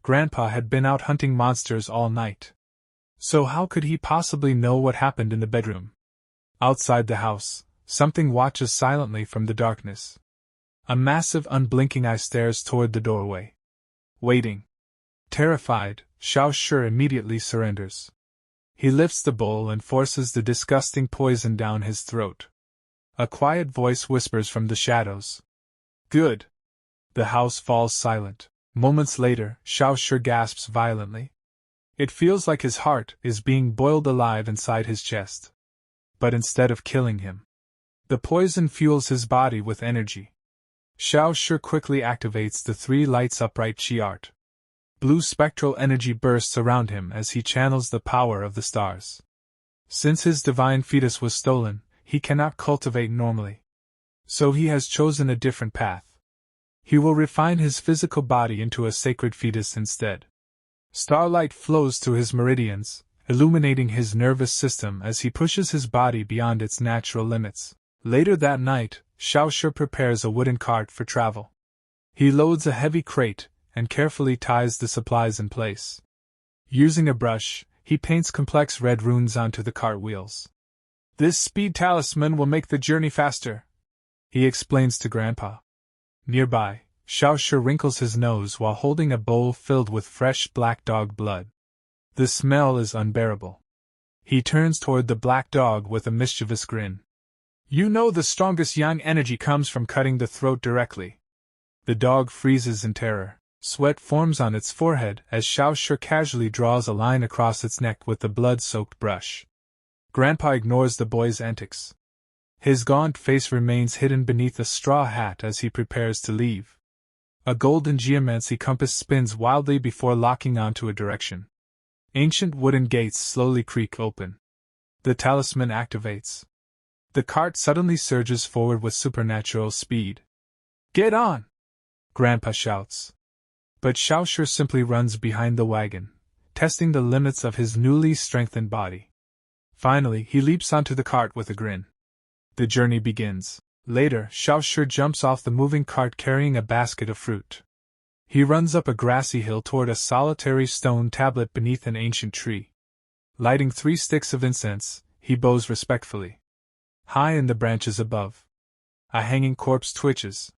Grandpa had been out hunting monsters all night. So how could he possibly know what happened in the bedroom? Outside the house, something watches silently from the darkness. A massive unblinking eye stares toward the doorway. Waiting. Terrified, Xiao Shi immediately surrenders. He lifts the bowl and forces the disgusting poison down his throat. A quiet voice whispers from the shadows. "Good." The house falls silent. Moments later, Xiao Shi gasps violently. It feels like his heart is being boiled alive inside his chest. But instead of killing him, the poison fuels his body with energy. Xiao Shi quickly activates the three lights upright chi art. Blue spectral energy bursts around him as he channels the power of the stars. Since his divine fetus was stolen, he cannot cultivate normally. So he has chosen a different path. He will refine his physical body into a sacred fetus instead. Starlight flows through his meridians, illuminating his nervous system as he pushes his body beyond its natural limits. Later that night, Xiao Shi prepares a wooden cart for travel. He loads a heavy crate and carefully ties the supplies in place. Using a brush, he paints complex red runes onto the cart wheels. "This speed talisman will make the journey faster," he explains to Grandpa. Nearby, Xiao Shi wrinkles his nose while holding a bowl filled with fresh black dog blood. The smell is unbearable. He turns toward the black dog with a mischievous grin. "You know the strongest yang energy comes from cutting the throat directly." The dog freezes in terror. Sweat forms on its forehead as Xiao Shi casually draws a line across its neck with the blood-soaked brush. Grandpa ignores the boy's antics. His gaunt face remains hidden beneath a straw hat as he prepares to leave. A golden geomancy compass spins wildly before locking onto a direction. Ancient wooden gates slowly creak open. The talisman activates. The cart suddenly surges forward with supernatural speed. "Get on!" Grandpa shouts. But Xiao Shi simply runs behind the wagon, testing the limits of his newly strengthened body. Finally, he leaps onto the cart with a grin. The journey begins. Later, Xiao Shi jumps off the moving cart carrying a basket of fruit. He runs up a grassy hill toward a solitary stone tablet beneath an ancient tree. Lighting 3 sticks of incense, he bows respectfully. High in the branches above, a hanging corpse twitches.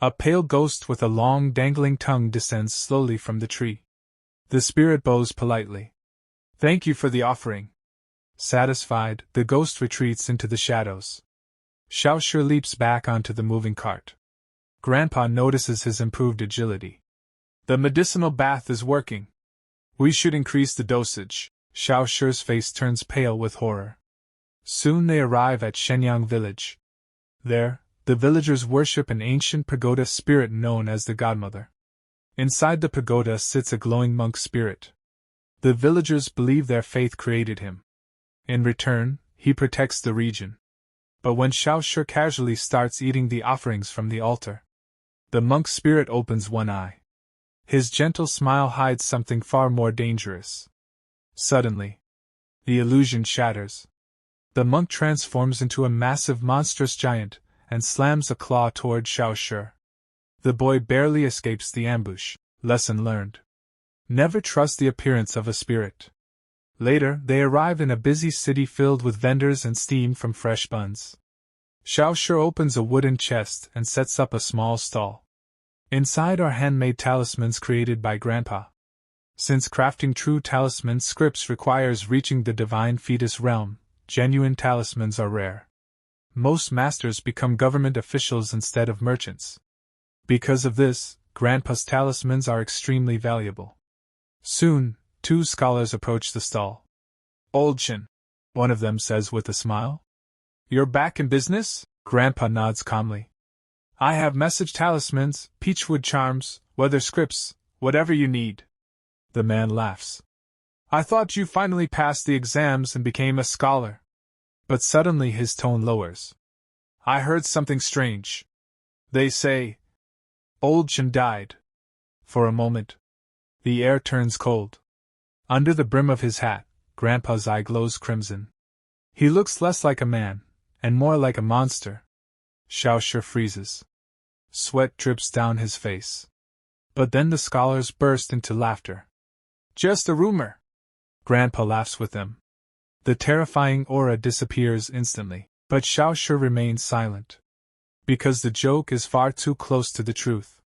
A pale ghost with a long dangling tongue descends slowly from the tree. The spirit bows politely. "Thank you for the offering." Satisfied, the ghost retreats into the shadows. Xiao Shi leaps back onto the moving cart. Grandpa notices his improved agility. "The medicinal bath is working. We should increase the dosage." Xiao Shi's face turns pale with horror. Soon they arrive at Shenyang village. There, the villagers worship an ancient pagoda spirit known as the Godmother. Inside the pagoda sits a glowing monk spirit. The villagers believe their faith created him. In return, he protects the region. But when Xiao Shi casually starts eating the offerings from the altar, the monk spirit opens one eye. His gentle smile hides something far more dangerous. Suddenly, the illusion shatters. The monk transforms into a massive monstrous giant and slams a claw toward Xiao Shi. The boy barely escapes the ambush. Lesson learned. Never trust the appearance of a spirit. Later, they arrive in a busy city filled with vendors and steam from fresh buns. Xiao Shi opens a wooden chest and sets up a small stall. Inside are handmade talismans created by Grandpa. Since crafting true talisman scripts requires reaching the divine fetus realm, genuine talismans are rare. Most masters become government officials instead of merchants. Because of this, Grandpa's talismans are extremely valuable. Soon, 2 scholars approach the stall. "Old Chen," one of them says with a smile. "You're back in business?" Grandpa nods calmly. "I have message talismans, peachwood charms, weather scripts, whatever you need." The man laughs. "I thought you finally passed the exams and became a scholar." But suddenly his tone lowers. "I heard something strange. They say Old Chen died." For a moment, the air turns cold. Under the brim of his hat, Grandpa's eye glows crimson. He looks less like a man, and more like a monster. Xiao Shi freezes. Sweat drips down his face. But then the scholars burst into laughter. "Just a rumor." Grandpa laughs with them. The terrifying aura disappears instantly, but Xiao Shi remains silent. Because the joke is far too close to the truth.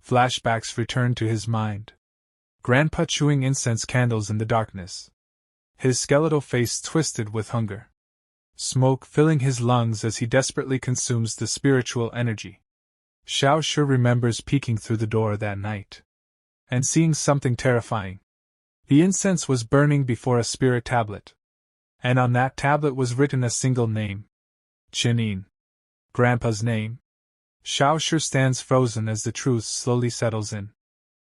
Flashbacks return to his mind. Grandpa chewing incense candles in the darkness. His skeletal face twisted with hunger. Smoke filling his lungs as he desperately consumes the spiritual energy. Xiao Shi remembers peeking through the door that night and seeing something terrifying. The incense was burning before a spirit tablet. And on that tablet was written a single name. Chen Yin. Grandpa's name. Xiao Shi stands frozen as the truth slowly settles in.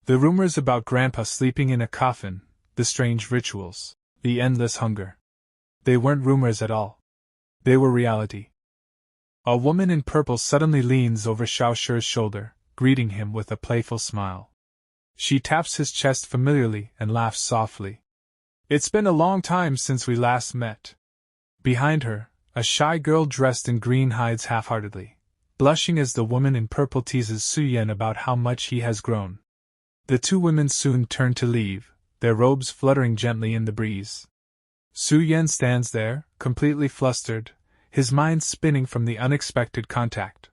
The rumors about Grandpa sleeping in a coffin, the strange rituals, the endless hunger. They weren't rumors at all. They were reality. A woman in purple suddenly leans over Xiao Shi's shoulder, greeting him with a playful smile. She taps his chest familiarly and laughs softly. "It's been a long time since we last met." Behind her, a shy girl dressed in green hides half-heartedly, blushing as the woman in purple teases Su Yan about how much he has grown. The 2 women soon turn to leave, their robes fluttering gently in the breeze. Su Yan stands there, completely flustered, his mind spinning from the unexpected contact.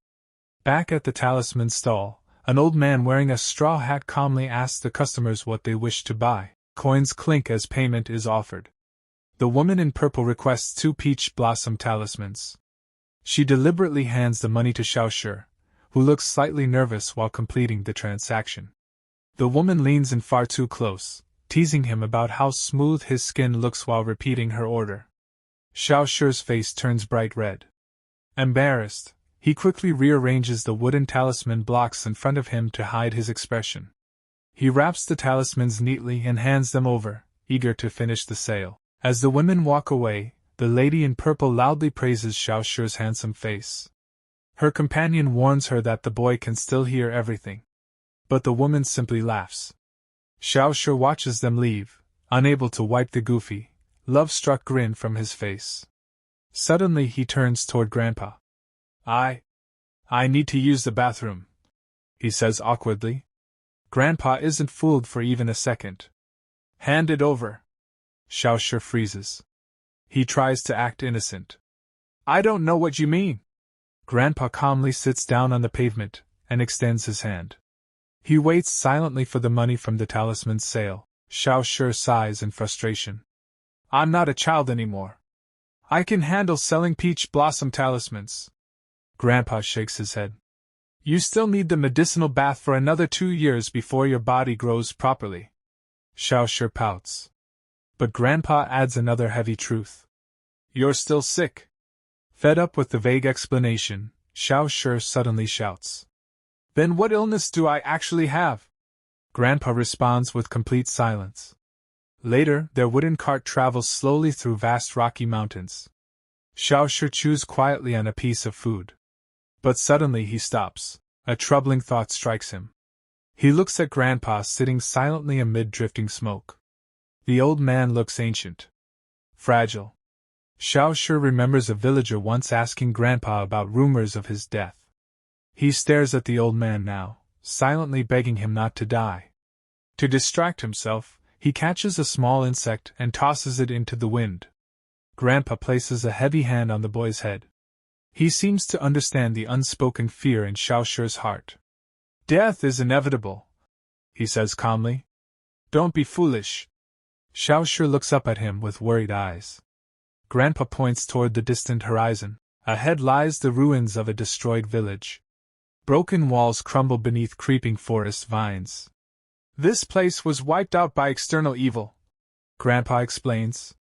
Back at the talisman stall, an old man wearing a straw hat calmly asks the customers what they wish to buy. Coins clink as payment is offered. The woman in purple requests 2 peach blossom talismans. She deliberately hands the money to Xiao Shi, who looks slightly nervous while completing the transaction. The woman leans in far too close, teasing him about how smooth his skin looks while repeating her order. Xiao Shi's face turns bright red. Embarrassed, he quickly rearranges the wooden talisman blocks in front of him to hide his expression. He wraps the talismans neatly and hands them over, eager to finish the sale. As the women walk away, the lady in purple loudly praises Xiao Shi's handsome face. Her companion warns her that the boy can still hear everything. But the woman simply laughs. Xiao Shi watches them leave, unable to wipe the goofy, love-struck grin from his face. Suddenly he turns toward Grandpa. I need to use the bathroom, he says awkwardly. Grandpa isn't fooled for even a second. Hand it over. Xiao Shi freezes. He tries to act innocent. I don't know what you mean. Grandpa calmly sits down on the pavement and extends his hand. He waits silently for the money from the talisman's sale. Xiao Shi sighs in frustration. I'm not a child anymore. I can handle selling peach blossom talismans. Grandpa shakes his head. You still need the medicinal bath for another 2 years before your body grows properly. Xiao Shi pouts. But Grandpa adds another heavy truth. You're still sick. Fed up with the vague explanation, Xiao Shi suddenly shouts. Then what illness do I actually have? Grandpa responds with complete silence. Later, their wooden cart travels slowly through vast rocky mountains. Xiao Shi chews quietly on a piece of food. But suddenly he stops. A troubling thought strikes him. He looks at Grandpa sitting silently amid drifting smoke. The old man looks ancient. Fragile. Xiao Shi remembers a villager once asking Grandpa about rumors of his death. He stares at the old man now, silently begging him not to die. To distract himself, he catches a small insect and tosses it into the wind. Grandpa places a heavy hand on the boy's head. He seems to understand the unspoken fear in Xiao Shi's heart. Death is inevitable, he says calmly. Don't be foolish. Xiao Shi looks up at him with worried eyes. Grandpa points toward the distant horizon. Ahead lies the ruins of a destroyed village. Broken walls crumble beneath creeping forest vines. This place was wiped out by external evil, Grandpa explains.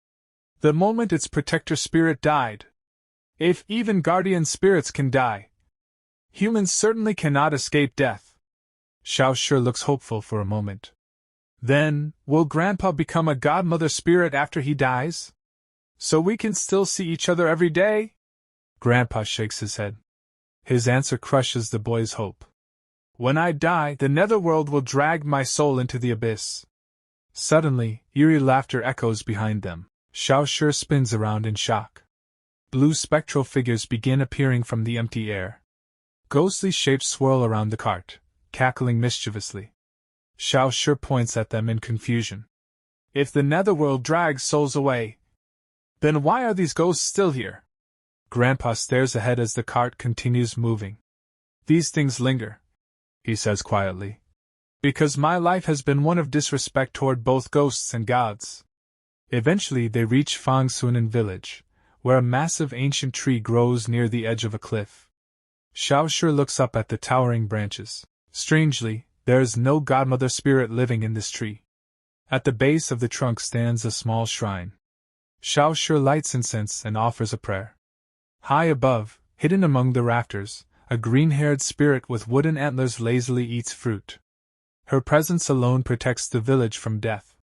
The moment its protector spirit died. If even guardian spirits can die, humans certainly cannot escape death. Xiao Shi looks hopeful for a moment. Then, will Grandpa become a godmother spirit after he dies? So we can still see each other every day? Grandpa shakes his head. His answer crushes the boy's hope. When I die, the netherworld will drag my soul into the abyss. Suddenly, eerie laughter echoes behind them. Xiao Shi spins around in shock. Blue spectral figures begin appearing from the empty air. Ghostly shapes swirl around the cart, cackling mischievously. Xiao Shi points at them in confusion. If the netherworld drags souls away, then why are these ghosts still here? Grandpa stares ahead as the cart continues moving. These things linger, he says quietly, because my life has been one of disrespect toward both ghosts and gods. Eventually they reach Fangsunan village, where a massive ancient tree grows near the edge of a cliff. Xiao Shi looks up at the towering branches. Strangely, there is no godmother spirit living in this tree. At the base of the trunk stands a small shrine. Xiao Shi lights incense and offers a prayer. High above, hidden among the rafters, a green-haired spirit with wooden antlers lazily eats fruit. Her presence alone protects the village from death.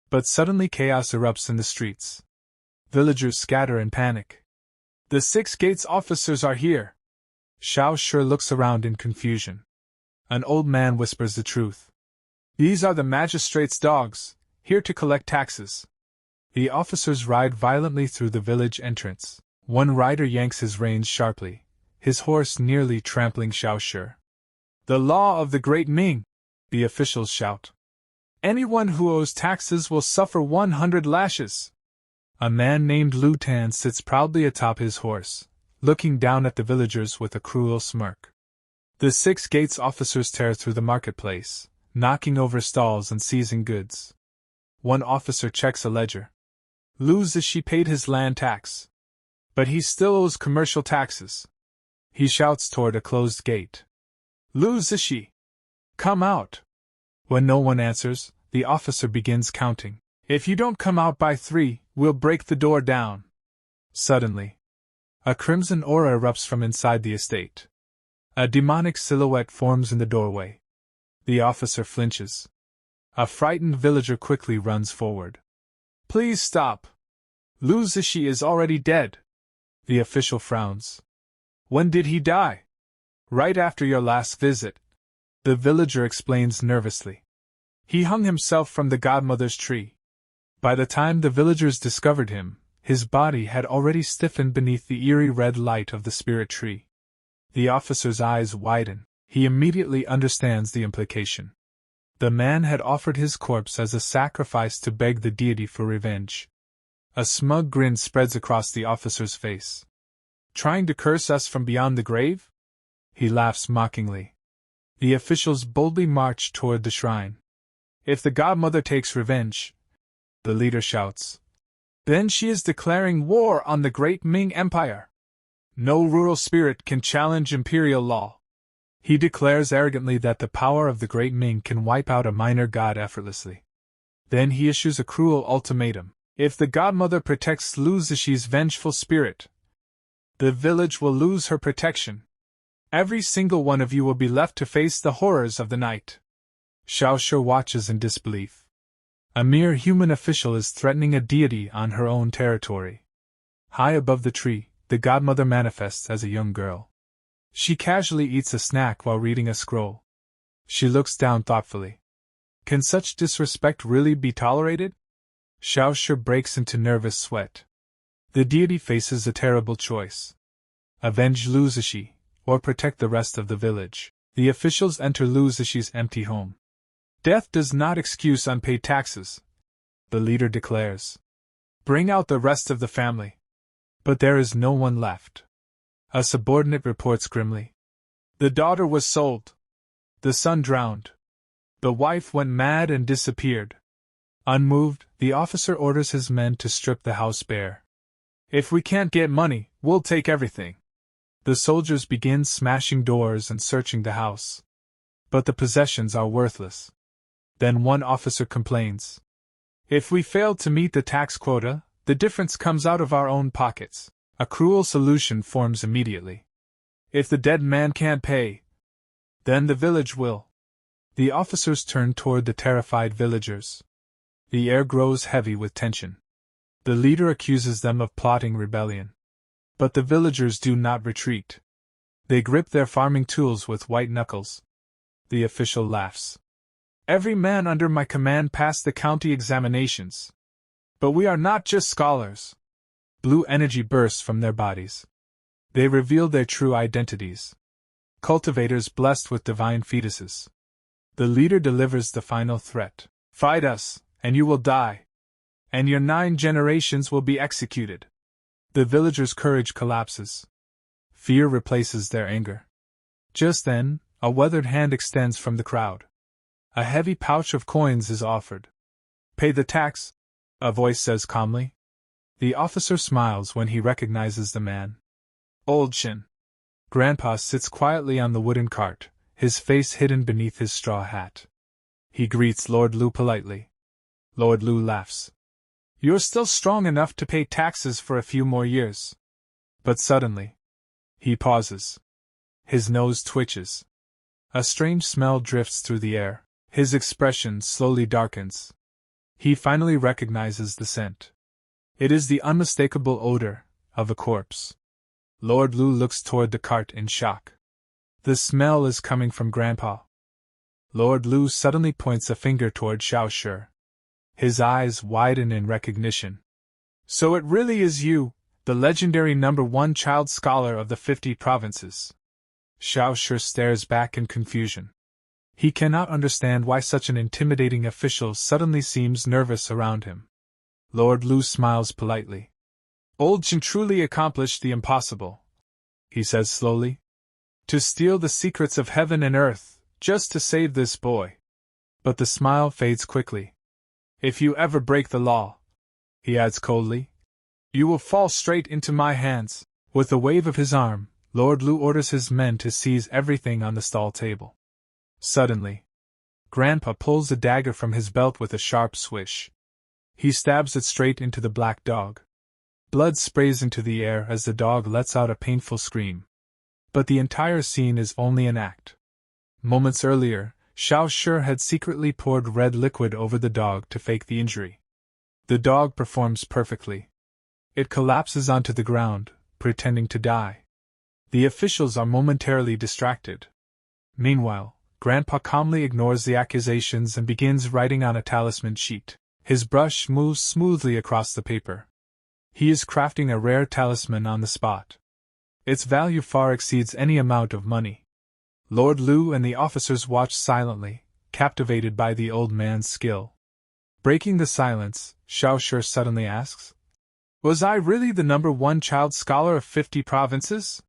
But suddenly chaos erupts in the streets. Villagers scatter in panic. The 6 gates officers are here. Xiao Shi looks around in confusion. An old man whispers the truth. These are the magistrate's dogs, here to collect taxes. The officers ride violently through the village entrance. One rider yanks his reins sharply, his horse nearly trampling Xiao Shi. The law of the Great Ming, the officials shout. Anyone who owes taxes will suffer 100 lashes. A man named Lu Tan sits proudly atop his horse, looking down at the villagers with a cruel smirk. The 6 gates officers tear through the marketplace, knocking over stalls and seizing goods. One officer checks a ledger. Lu Zishi paid his land tax, but he still owes commercial taxes. He shouts toward a closed gate. Lu Zishi! Come out! When no one answers, the officer begins counting. If you don't come out by 3, we'll break the door down. Suddenly, a crimson aura erupts from inside the estate. A demonic silhouette forms in the doorway. The officer flinches. A frightened villager quickly runs forward. Please stop. Lu Zishi is already dead. The official frowns. When did he die? Right after your last visit. The villager explains nervously. He hung himself from the godmother's tree. By the time the villagers discovered him, his body had already stiffened beneath the eerie red light of the spirit tree. The officer's eyes widen. He immediately understands the implication. The man had offered his corpse as a sacrifice to beg the deity for revenge. A smug grin spreads across the officer's face. Trying to curse us from beyond the grave? He laughs mockingly. The officials boldly march toward the shrine. If the godmother takes revenge, the leader shouts, then she is declaring war on the great Ming Empire. No rural spirit can challenge imperial law. He declares arrogantly that the power of the great Ming can wipe out a minor god effortlessly. Then he issues a cruel ultimatum. If the godmother protects Lu Zixi's vengeful spirit, the village will lose her protection. Every single one of you will be left to face the horrors of the night. Xiao Shi watches in disbelief. A mere human official is threatening a deity on her own territory. High above the tree, the godmother manifests as a young girl. She casually eats a snack while reading a scroll. She looks down thoughtfully. Can such disrespect really be tolerated? Xiao Shi breaks into nervous sweat. The deity faces a terrible choice. Avenge Lu Zixi, or protect the rest of the village. The officials enter Lu Zixi's empty home. Death does not excuse unpaid taxes, the leader declares. Bring out the rest of the family. But there is no one left. A subordinate reports grimly. The daughter was sold. The son drowned. The wife went mad and disappeared. Unmoved, the officer orders his men to strip the house bare. If we can't get money, we'll take everything. The soldiers begin smashing doors and searching the house. But the possessions are worthless. Then one officer complains. If we fail to meet the tax quota, the difference comes out of our own pockets. A cruel solution forms immediately. If the dead man can't pay, then the village will. The officers turn toward the terrified villagers. The air grows heavy with tension. The leader accuses them of plotting rebellion. But the villagers do not retreat. They grip their farming tools with white knuckles. The official laughs. Every man under my command passed the county examinations. But we are not just scholars. Blue energy bursts from their bodies. They reveal their true identities. Cultivators blessed with divine fetuses. The leader delivers the final threat. Fight us, and you will die. And your 9 generations will be executed. The villagers' courage collapses. Fear replaces their anger. Just then, a weathered hand extends from the crowd. A heavy pouch of coins is offered. Pay the tax, a voice says calmly. The officer smiles when he recognizes the man. Old Chen. Grandpa sits quietly on the wooden cart, his face hidden beneath his straw hat. He greets Lord Lu politely. Lord Lu laughs. You're still strong enough to pay taxes for a few more years. But suddenly, he pauses. His nose twitches. A strange smell drifts through the air. His expression slowly darkens. He finally recognizes the scent. It is the unmistakable odor of a corpse. Lord Lu looks toward the cart in shock. The smell is coming from Grandpa. Lord Lu suddenly points a finger toward Xiao Shi. His eyes widen in recognition. So it really is you, the legendary #1 child scholar of the 50 provinces. Xiao Shi stares back in confusion. He cannot understand why such an intimidating official suddenly seems nervous around him. Lord Lu smiles politely. Old Chen truly accomplished the impossible, he says slowly. To steal the secrets of heaven and earth, just to save this boy. But the smile fades quickly. If you ever break the law, he adds coldly, you will fall straight into my hands. With a wave of his arm, Lord Lu orders his men to seize everything on the stall table. Suddenly, Grandpa pulls a dagger from his belt with a sharp swish. He stabs it straight into the black dog. Blood sprays into the air as the dog lets out a painful scream. But the entire scene is only an act. Moments earlier, Xiao Shi had secretly poured red liquid over the dog to fake the injury. The dog performs perfectly. It collapses onto the ground, pretending to die. The officials are momentarily distracted. Meanwhile, Grandpa calmly ignores the accusations and begins writing on a talisman sheet. His brush moves smoothly across the paper. He is crafting a rare talisman on the spot. Its value far exceeds any amount of money. Lord Lu and the officers watched silently, captivated by the old man's skill. Breaking the silence, Xiao Shi suddenly asks, "Was I really the #1 child scholar of 50 provinces?"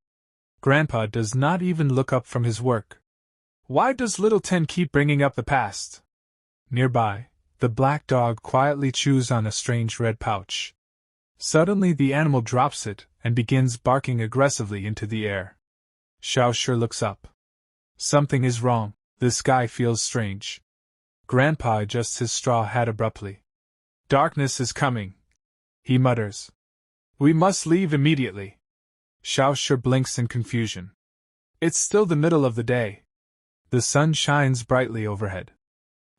Grandpa does not even look up from his work. Why does little Ten keep bringing up the past? Nearby, the black dog quietly chews on a strange red pouch. Suddenly the animal drops it and begins barking aggressively into the air. Xiao Shi looks up. Something is wrong. The sky feels strange. Grandpa adjusts his straw hat abruptly. "Darkness is coming," he mutters. "We must leave immediately." Xiao Shi blinks in confusion. It's still the middle of the day. The sun shines brightly overhead.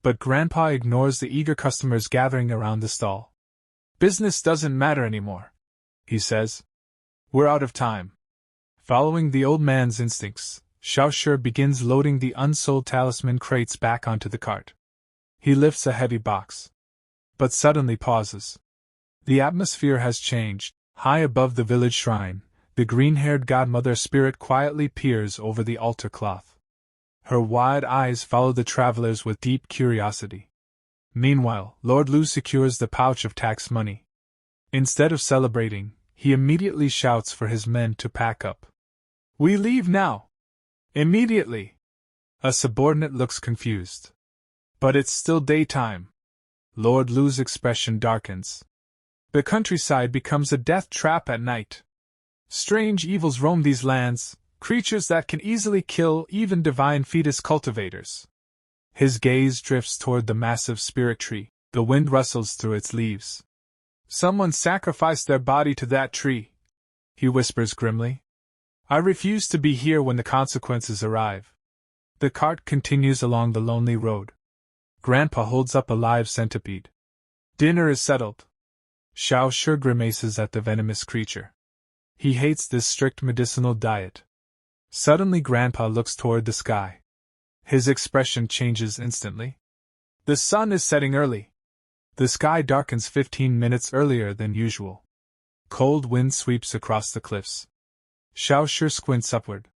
But Grandpa ignores the eager customers gathering around the stall. "Business doesn't matter anymore," he says. "We're out of time." Following the old man's instincts, Xiao Shi begins loading the unsold talisman crates back onto the cart. He lifts a heavy box. But suddenly pauses. The atmosphere has changed. High above the village shrine, the green-haired godmother spirit quietly peers over the altar cloth. Her wide eyes follow the travelers with deep curiosity. Meanwhile, Lord Lu secures the pouch of tax money. Instead of celebrating, he immediately shouts for his men to pack up. "We leave now! Immediately!" A subordinate looks confused. "But it's still daytime." Lord Lu's expression darkens. "The countryside becomes a death trap at night. Strange evils roam these lands, creatures that can easily kill even divine fetus cultivators." His gaze drifts toward the massive spirit tree. The wind rustles through its leaves. "Someone sacrificed their body to that tree," he whispers grimly. "I refuse to be here when the consequences arrive." The cart continues along the lonely road. Grandpa holds up a live centipede. "Dinner is settled." Xiao Shi grimaces at the venomous creature. He hates this strict medicinal diet. Suddenly Grandpa looks toward the sky. His expression changes instantly. The sun is setting early. The sky darkens 15 minutes earlier than usual. Cold wind sweeps across the cliffs. Xiao Shi squints upward.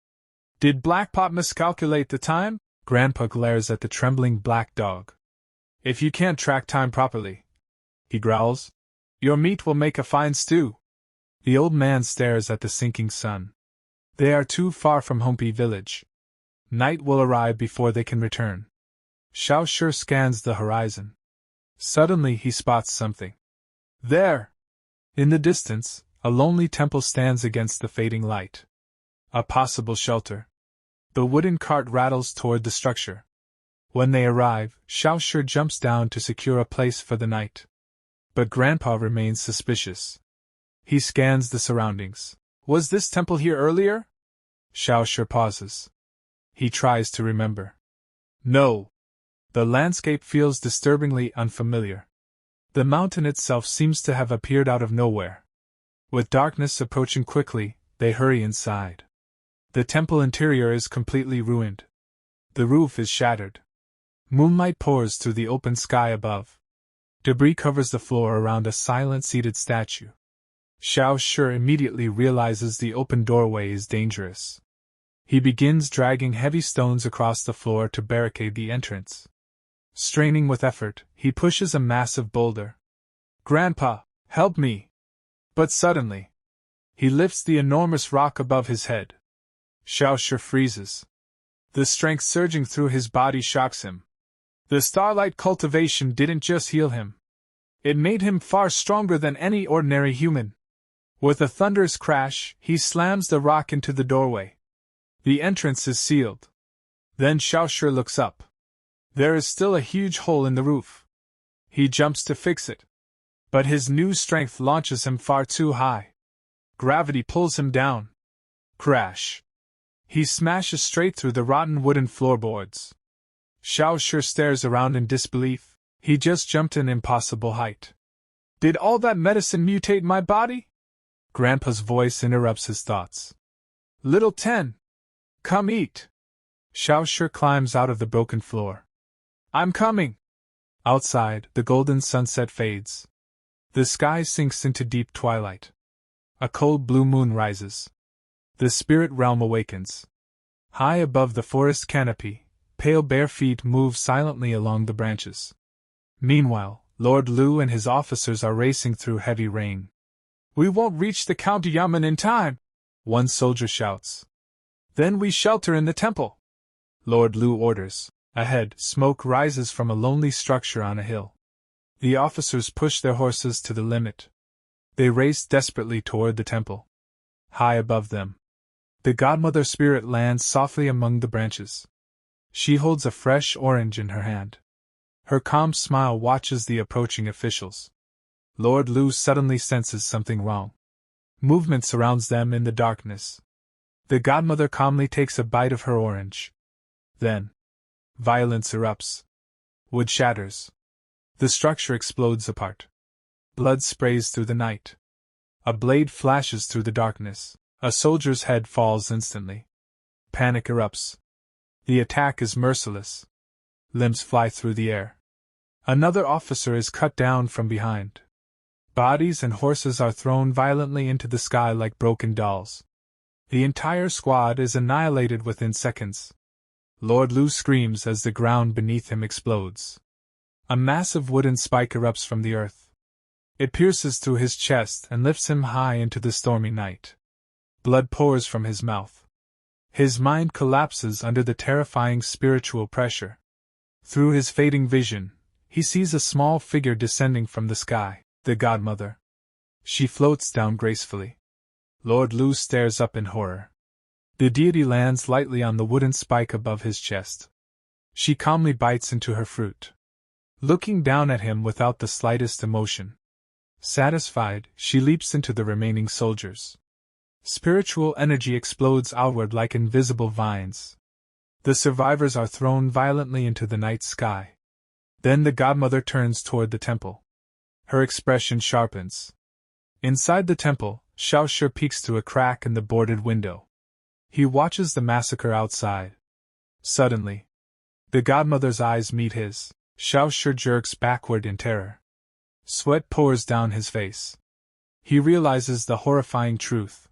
"Did Blackpot miscalculate the time?" Grandpa glares at the trembling black dog. "If you can't track time properly," he growls, "your meat will make a fine stew." The old man stares at the sinking sun. They are too far from Hompi village. Night will arrive before they can return. Xiao Shi scans the horizon. Suddenly he spots something. There! In the distance, a lonely temple stands against the fading light. A possible shelter. The wooden cart rattles toward the structure. When they arrive, Xiao Shi jumps down to secure a place for the night. But Grandpa remains suspicious. He scans the surroundings. "Was this temple here earlier?" Xiao Shi pauses. He tries to remember. No. The landscape feels disturbingly unfamiliar. The mountain itself seems to have appeared out of nowhere. With darkness approaching quickly, they hurry inside. The temple interior is completely ruined. The roof is shattered. Moonlight pours through the open sky above. Debris covers the floor around a silent seated statue. Xiao Shi immediately realizes the open doorway is dangerous. He begins dragging heavy stones across the floor to barricade the entrance. Straining with effort, he pushes a massive boulder. "Grandpa, help me!" But suddenly, he lifts the enormous rock above his head. Xiao Shi freezes. The strength surging through his body shocks him. The starlight cultivation didn't just heal him. It made him far stronger than any ordinary human. With a thunderous crash, he slams the rock into the doorway. The entrance is sealed. Then Xiao Shi looks up. There is still a huge hole in the roof. He jumps to fix it. But his new strength launches him far too high. Gravity pulls him down. Crash. He smashes straight through the rotten wooden floorboards. Xiao Shi stares around in disbelief. He just jumped an impossible height. Did all that medicine mutate my body? Grandpa's voice interrupts his thoughts. Little Ten, come eat. Xiao Shi climbs out of the broken floor. I'm coming. Outside, the golden sunset fades. The sky sinks into deep twilight. A cold blue moon rises. The spirit realm awakens. High above the forest canopy, pale bare feet move silently along the branches. Meanwhile, Lord Lu and his officers are racing through heavy rain. "We won't reach the county yamen in time," one soldier shouts. "Then we shelter in the temple," Lord Lu orders. Ahead, smoke rises from a lonely structure on a hill. The officers push their horses to the limit. They race desperately toward the temple. High above them, the godmother spirit lands softly among the branches. She holds a fresh orange in her hand. Her calm smile watches the approaching officials. Lord Lu suddenly senses something wrong. Movement surrounds them in the darkness. The godmother calmly takes a bite of her orange. Then, violence erupts. Wood shatters. The structure explodes apart. Blood sprays through the night. A blade flashes through the darkness. A soldier's head falls instantly. Panic erupts. The attack is merciless. Limbs fly through the air. Another officer is cut down from behind. Bodies and horses are thrown violently into the sky like broken dolls. The entire squad is annihilated within seconds. Lord Lu screams as the ground beneath him explodes. A massive wooden spike erupts from the earth. It pierces through his chest and lifts him high into the stormy night. Blood pours from his mouth. His mind collapses under the terrifying spiritual pressure. Through his fading vision, he sees a small figure descending from the sky, the godmother. She floats down gracefully. Lord Lu stares up in horror. The deity lands lightly on the wooden spike above his chest. She calmly bites into her fruit, looking down at him without the slightest emotion. Satisfied, she leaps into the remaining soldiers. Spiritual energy explodes outward like invisible vines. The survivors are thrown violently into the night sky. Then the godmother turns toward the temple. Her expression sharpens. Inside the temple, Xiao Shi peeks through a crack in the boarded window. He watches the massacre outside. Suddenly, the godmother's eyes meet his. Xiao Shi jerks backward in terror. Sweat pours down his face. He realizes the horrifying truth.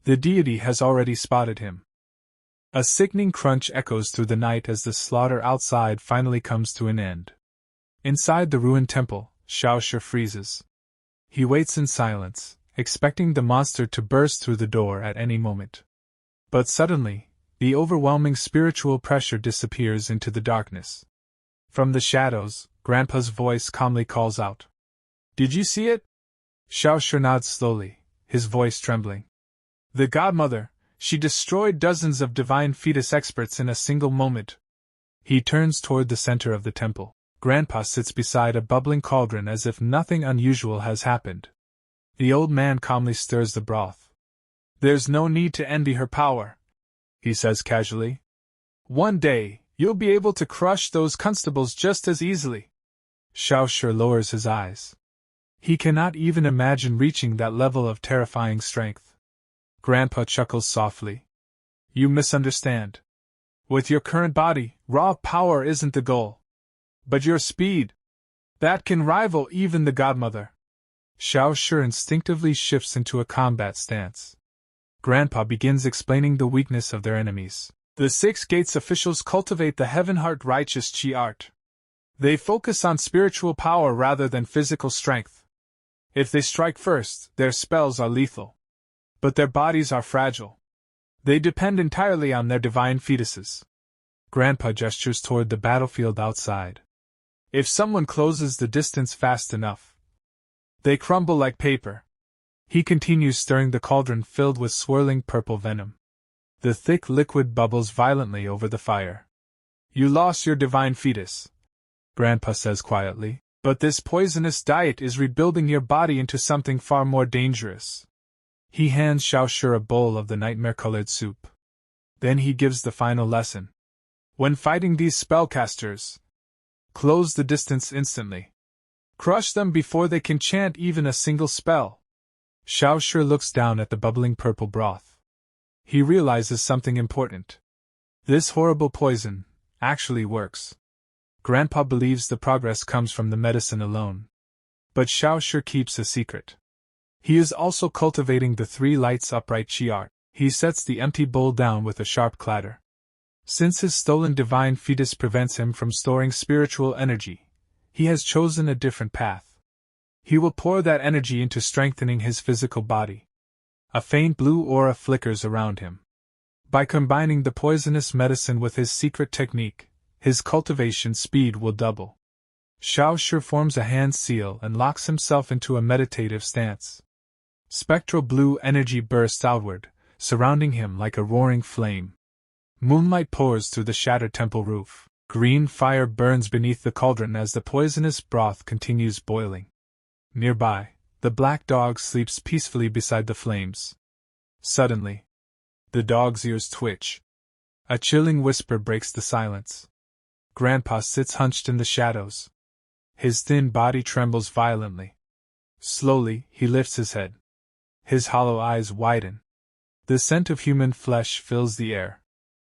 The deity has already spotted him. A sickening crunch echoes through the night as the slaughter outside finally comes to an end. Inside the ruined temple, Xiao Shi freezes. He waits in silence, expecting the monster to burst through the door at any moment. But suddenly, the overwhelming spiritual pressure disappears into the darkness. From the shadows, Grandpa's voice calmly calls out, "Did you see it?" Xiao Shi nods slowly, his voice trembling. "The godmother, she destroyed dozens of divine fetus experts in a single moment." He turns toward the center of the temple. Grandpa sits beside a bubbling cauldron as if nothing unusual has happened. The old man calmly stirs the broth. "There's no need to envy her power," he says casually. "One day, you'll be able to crush those constables just as easily." Xiao Shi lowers his eyes. He cannot even imagine reaching that level of terrifying strength. Grandpa chuckles softly. "You misunderstand. With your current body, raw power isn't the goal. But your speed, that can rival even the godmother." Xiao Shi instinctively shifts into a combat stance. Grandpa begins explaining the weakness of their enemies. The Six Gates officials cultivate the heaven-heart righteous chi art. They focus on spiritual power rather than physical strength. If they strike first, their spells are lethal. But their bodies are fragile. They depend entirely on their divine fetuses. Grandpa gestures toward the battlefield outside. If someone closes the distance fast enough, they crumble like paper. He continues stirring the cauldron filled with swirling purple venom. The thick liquid bubbles violently over the fire. "You lost your divine fetus," Grandpa says quietly, "but this poisonous diet is rebuilding your body into something far more dangerous." He hands Xiao Shi a bowl of the nightmare-colored soup. Then he gives the final lesson. "When fighting these spellcasters, close the distance instantly. Crush them before they can chant even a single spell." Xiao Shi looks down at the bubbling purple broth. He realizes something important. This horrible poison actually works. Grandpa believes the progress comes from the medicine alone. But Xiao Shi keeps a secret. He is also cultivating the three lights upright chi art. He sets the empty bowl down with a sharp clatter. Since his stolen divine fetus prevents him from storing spiritual energy, he has chosen a different path. He will pour that energy into strengthening his physical body. A faint blue aura flickers around him. By combining the poisonous medicine with his secret technique, his cultivation speed will double. Xiao Shi forms a hand seal and locks himself into a meditative stance. Spectral blue energy bursts outward, surrounding him like a roaring flame. Moonlight pours through the shattered temple roof. Green fire burns beneath the cauldron as the poisonous broth continues boiling. Nearby, the black dog sleeps peacefully beside the flames. Suddenly, the dog's ears twitch. A chilling whisper breaks the silence. Grandpa sits hunched in the shadows. His thin body trembles violently. Slowly, he lifts his head. His hollow eyes widen. The scent of human flesh fills the air.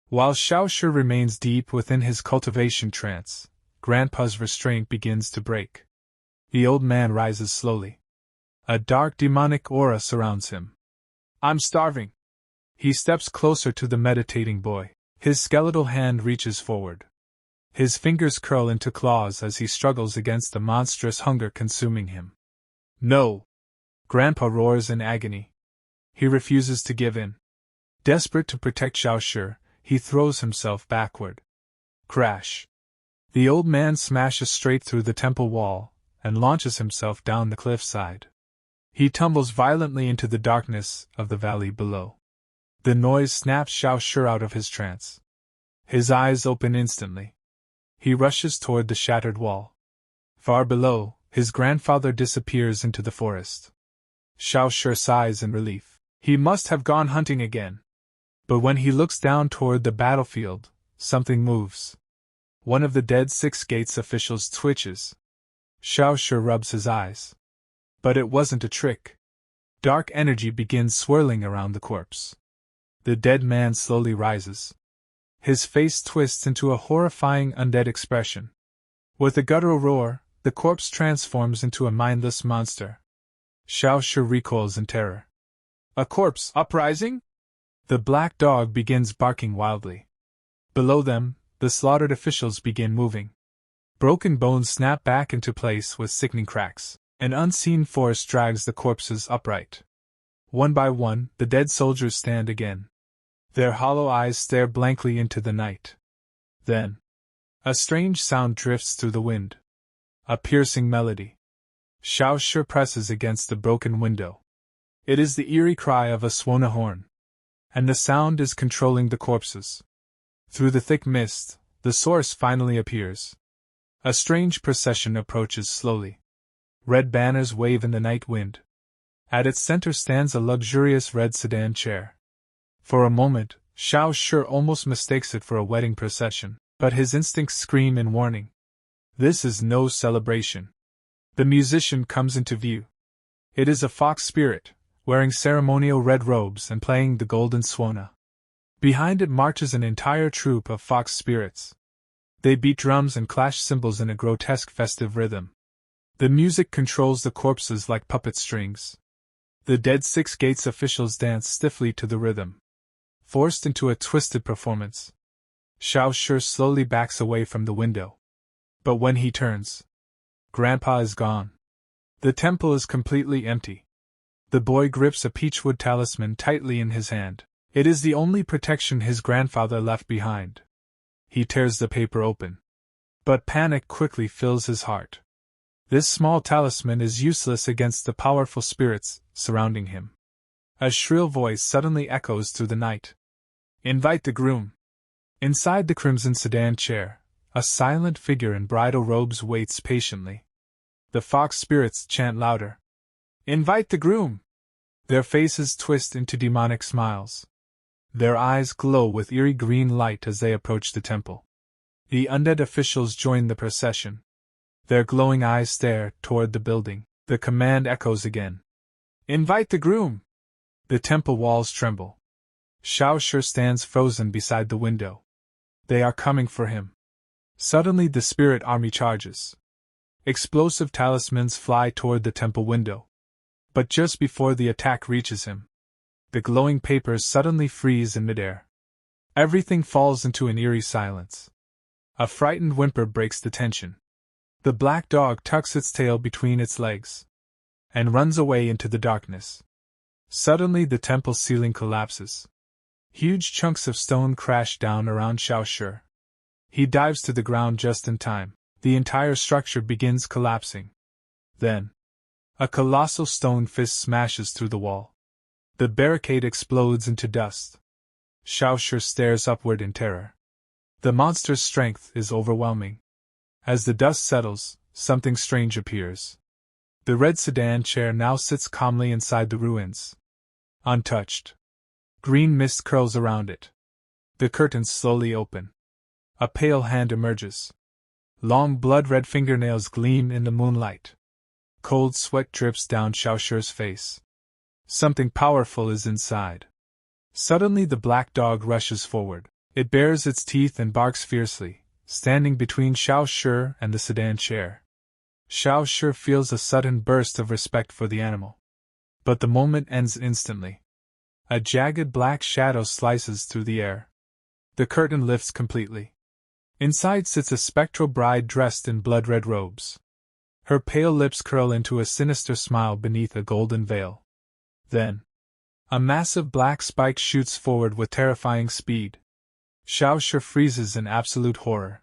While Xiao Shi remains deep within his cultivation trance, Grandpa's restraint begins to break. The old man rises slowly. A dark demonic aura surrounds him. "I'm starving." He steps closer to the meditating boy. His skeletal hand reaches forward. His fingers curl into claws as he struggles against the monstrous hunger consuming him. "No!" Grandpa roars in agony. He refuses to give in. Desperate to protect Xiao Shi, he throws himself backward. Crash! The old man smashes straight through the temple wall and launches himself down the cliffside. He tumbles violently into the darkness of the valley below. The noise snaps Xiao Shi out of his trance. His eyes open instantly. He rushes toward the shattered wall. Far below, his grandfather disappears into the forest. Xiao Shi sighs in relief. He must have gone hunting again. But when he looks down toward the battlefield, something moves. One of the dead Six Gates officials twitches. Xiao Shi rubs his eyes. But it wasn't a trick. Dark energy begins swirling around the corpse. The dead man slowly rises. His face twists into a horrifying undead expression. With a guttural roar, the corpse transforms into a mindless monster. Xiao Shi recoils in terror. "A corpse uprising?" The black dog begins barking wildly. Below them, the slaughtered officials begin moving. Broken bones snap back into place with sickening cracks. An unseen force drags the corpses upright. One by one, the dead soldiers stand again. Their hollow eyes stare blankly into the night. Then, a strange sound drifts through the wind. A piercing melody. Xiao Shi presses against the broken window. It is the eerie cry of a Swana horn. And the sound is controlling the corpses. Through the thick mist, the source finally appears. A strange procession approaches slowly. Red banners wave in the night wind. At its center stands a luxurious red sedan chair. For a moment, Xiao Shi almost mistakes it for a wedding procession, but his instincts scream in warning. This is no celebration. The musician comes into view. It is a fox spirit, wearing ceremonial red robes and playing the golden swana. Behind it marches an entire troop of fox spirits. They beat drums and clash cymbals in a grotesque festive rhythm. The music controls the corpses like puppet strings. The dead Six Gates officials dance stiffly to the rhythm. Forced into a twisted performance, Xiao Shi slowly backs away from the window. But when he turns, Grandpa is gone. The temple is completely empty. The boy grips a peachwood talisman tightly in his hand. It is the only protection his grandfather left behind. He tears the paper open. But panic quickly fills his heart. This small talisman is useless against the powerful spirits surrounding him. A shrill voice suddenly echoes through the night. "Invite the groom." Inside the crimson sedan chair, a silent figure in bridal robes waits patiently. The fox spirits chant louder. "Invite the groom!" Their faces twist into demonic smiles. Their eyes glow with eerie green light as they approach the temple. The undead officials join the procession. Their glowing eyes stare toward the building. The command echoes again. "Invite the groom!" The temple walls tremble. Xiao Shi stands frozen beside the window. They are coming for him. Suddenly the spirit army charges. Explosive talismans fly toward the temple window. But just before the attack reaches him, The glowing papers suddenly freeze in midair. Everything falls into an eerie silence. A frightened whimper breaks the tension. The black dog tucks its tail between its legs and runs away into the darkness. Suddenly the temple ceiling collapses. Huge chunks of stone crash down around Xiao Shi. He dives to the ground just in time. The entire structure begins collapsing. Then, a colossal stone fist smashes through the wall. The barricade explodes into dust. Xiao Shi stares upward in terror. The monster's strength is overwhelming. As the dust settles, something strange appears. The red sedan chair now sits calmly inside the ruins. Untouched. Green mist curls around it. The curtains slowly open. A pale hand emerges. Long blood-red fingernails gleam in the moonlight. Cold sweat drips down Xiao Shi's face. Something powerful is inside. Suddenly the black dog rushes forward. It bares its teeth and barks fiercely, standing between Xiao Shi and the sedan chair. Xiao Shi feels a sudden burst of respect for the animal. But the moment ends instantly. A jagged black shadow slices through the air. The curtain lifts completely. Inside sits a spectral bride dressed in blood-red robes. Her pale lips curl into a sinister smile beneath a golden veil. Then, a massive black spike shoots forward with terrifying speed. Xiao Shi freezes in absolute horror.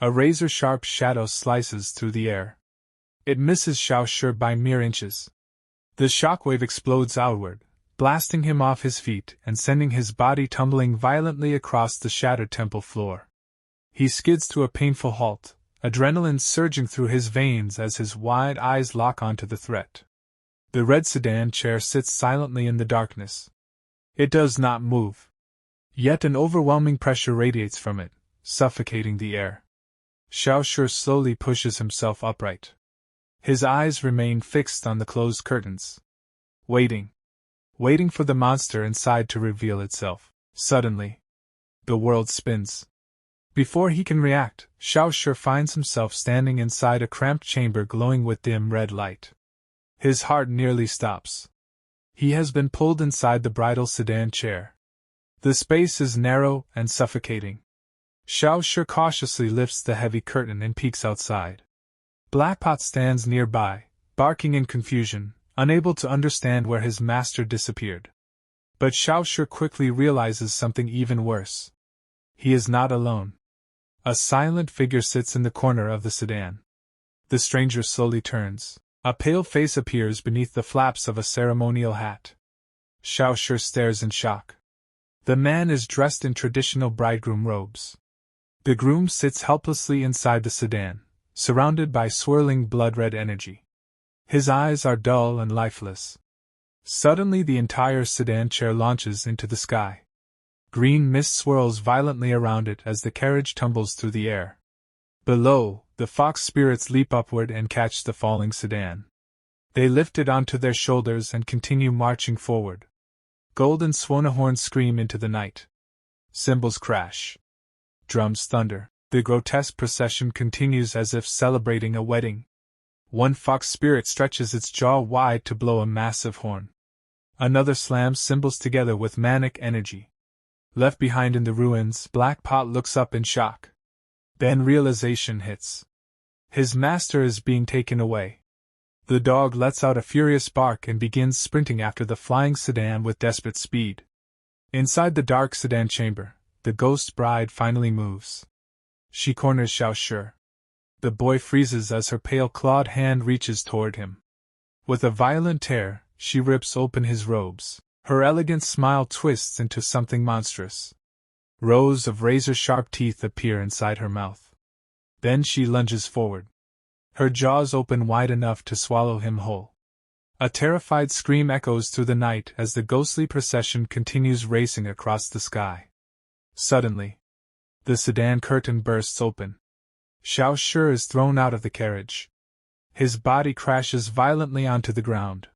A razor-sharp shadow slices through the air. It misses Xiao Shi by mere inches. The shockwave explodes outward, blasting him off his feet and sending his body tumbling violently across the shattered temple floor. He skids to a painful halt, adrenaline surging through his veins as his wide eyes lock onto the threat. The red sedan chair sits silently in the darkness. It does not move. Yet an overwhelming pressure radiates from it, suffocating the air. Xiao Shi slowly pushes himself upright. His eyes remain fixed on the closed curtains. Waiting for the monster inside to reveal itself. Suddenly, the world spins. Before he can react, Xiao Shi finds himself standing inside a cramped chamber glowing with dim red light. His heart nearly stops. He has been pulled inside the bridal sedan chair. The space is narrow and suffocating. Xiao Shi cautiously lifts the heavy curtain and peeks outside. Blackpot stands nearby, barking in confusion, unable to understand where his master disappeared. But Xiao Shi quickly realizes something even worse. He is not alone. A silent figure sits in the corner of the sedan. The stranger slowly turns. A pale face appears beneath the flaps of a ceremonial hat. Xiao Shi stares in shock. The man is dressed in traditional bridegroom robes. The groom sits helplessly inside the sedan, surrounded by swirling blood-red energy. His eyes are dull and lifeless. Suddenly the entire sedan chair launches into the sky. Green mist swirls violently around it as the carriage tumbles through the air. Below, the fox spirits leap upward and catch the falling sedan. They lift it onto their shoulders and continue marching forward. Golden swanahorns scream into the night. Cymbals crash. Drums thunder. The grotesque procession continues as if celebrating a wedding. One fox spirit stretches its jaw wide to blow a massive horn. Another slams cymbals together with manic energy. Left behind in the ruins, Blackpot looks up in shock. Then realization hits. His master is being taken away. The dog lets out a furious bark and begins sprinting after the flying sedan with desperate speed. Inside the dark sedan chamber, the ghost bride finally moves. She corners Xiao Shi. The boy freezes as her pale clawed hand reaches toward him. With a violent tear, she rips open his robes. Her elegant smile twists into something monstrous. Rows of razor-sharp teeth appear inside her mouth. Then she lunges forward. Her jaws open wide enough to swallow him whole. A terrified scream echoes through the night as the ghostly procession continues racing across the sky. Suddenly, the sedan curtain bursts open. Xiao Shi is thrown out of the carriage. His body crashes violently onto the ground.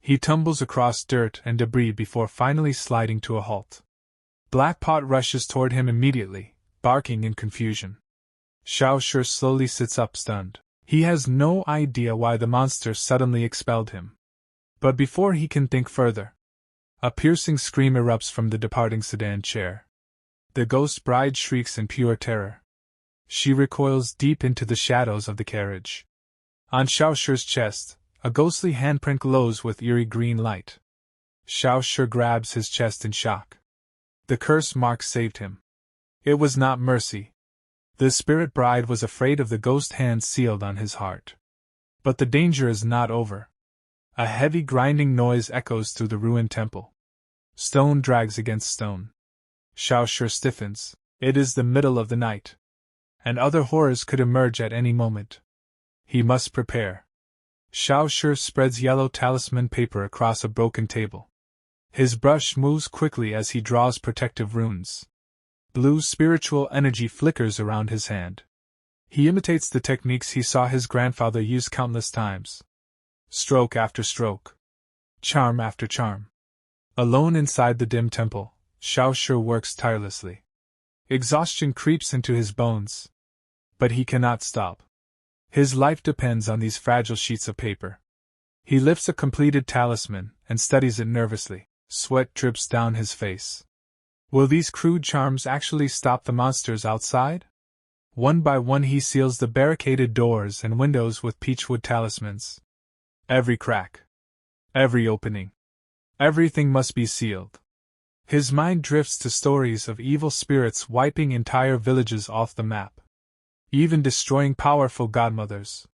He tumbles across dirt and debris before finally sliding to a halt. Blackpot rushes toward him immediately, barking in confusion. Xiao Shi slowly sits up stunned. He has no idea why the monster suddenly expelled him. But before he can think further, A piercing scream erupts from the departing sedan chair. The ghost bride shrieks in pure terror. She recoils deep into the shadows of the carriage. On Xiao Shi's chest, a ghostly handprint glows with eerie green light. Xiao Shi grabs his chest in shock. The curse mark saved him. It was not mercy. The spirit bride was afraid of the ghost hand sealed on his heart. But the danger is not over. A heavy grinding noise echoes through the ruined temple. Stone drags against stone. Xiao Shi stiffens. It is the middle of the night. And other horrors could emerge at any moment. He must prepare. Xiao Shi spreads yellow talisman paper across a broken table. His brush moves quickly as he draws protective runes. Blue spiritual energy flickers around his hand. He imitates the techniques he saw his grandfather use countless times. Stroke after stroke. Charm after charm. Alone inside the dim temple, Xiao Shi works tirelessly. Exhaustion creeps into his bones. But he cannot stop. His life depends on these fragile sheets of paper. He lifts a completed talisman and studies it nervously. Sweat drips down his face. Will these crude charms actually stop the monsters outside? One by one he seals the barricaded doors and windows with peachwood talismans. Every crack. Every opening. Everything must be sealed. His mind drifts to stories of evil spirits wiping entire villages off the map. Even destroying powerful godmothers.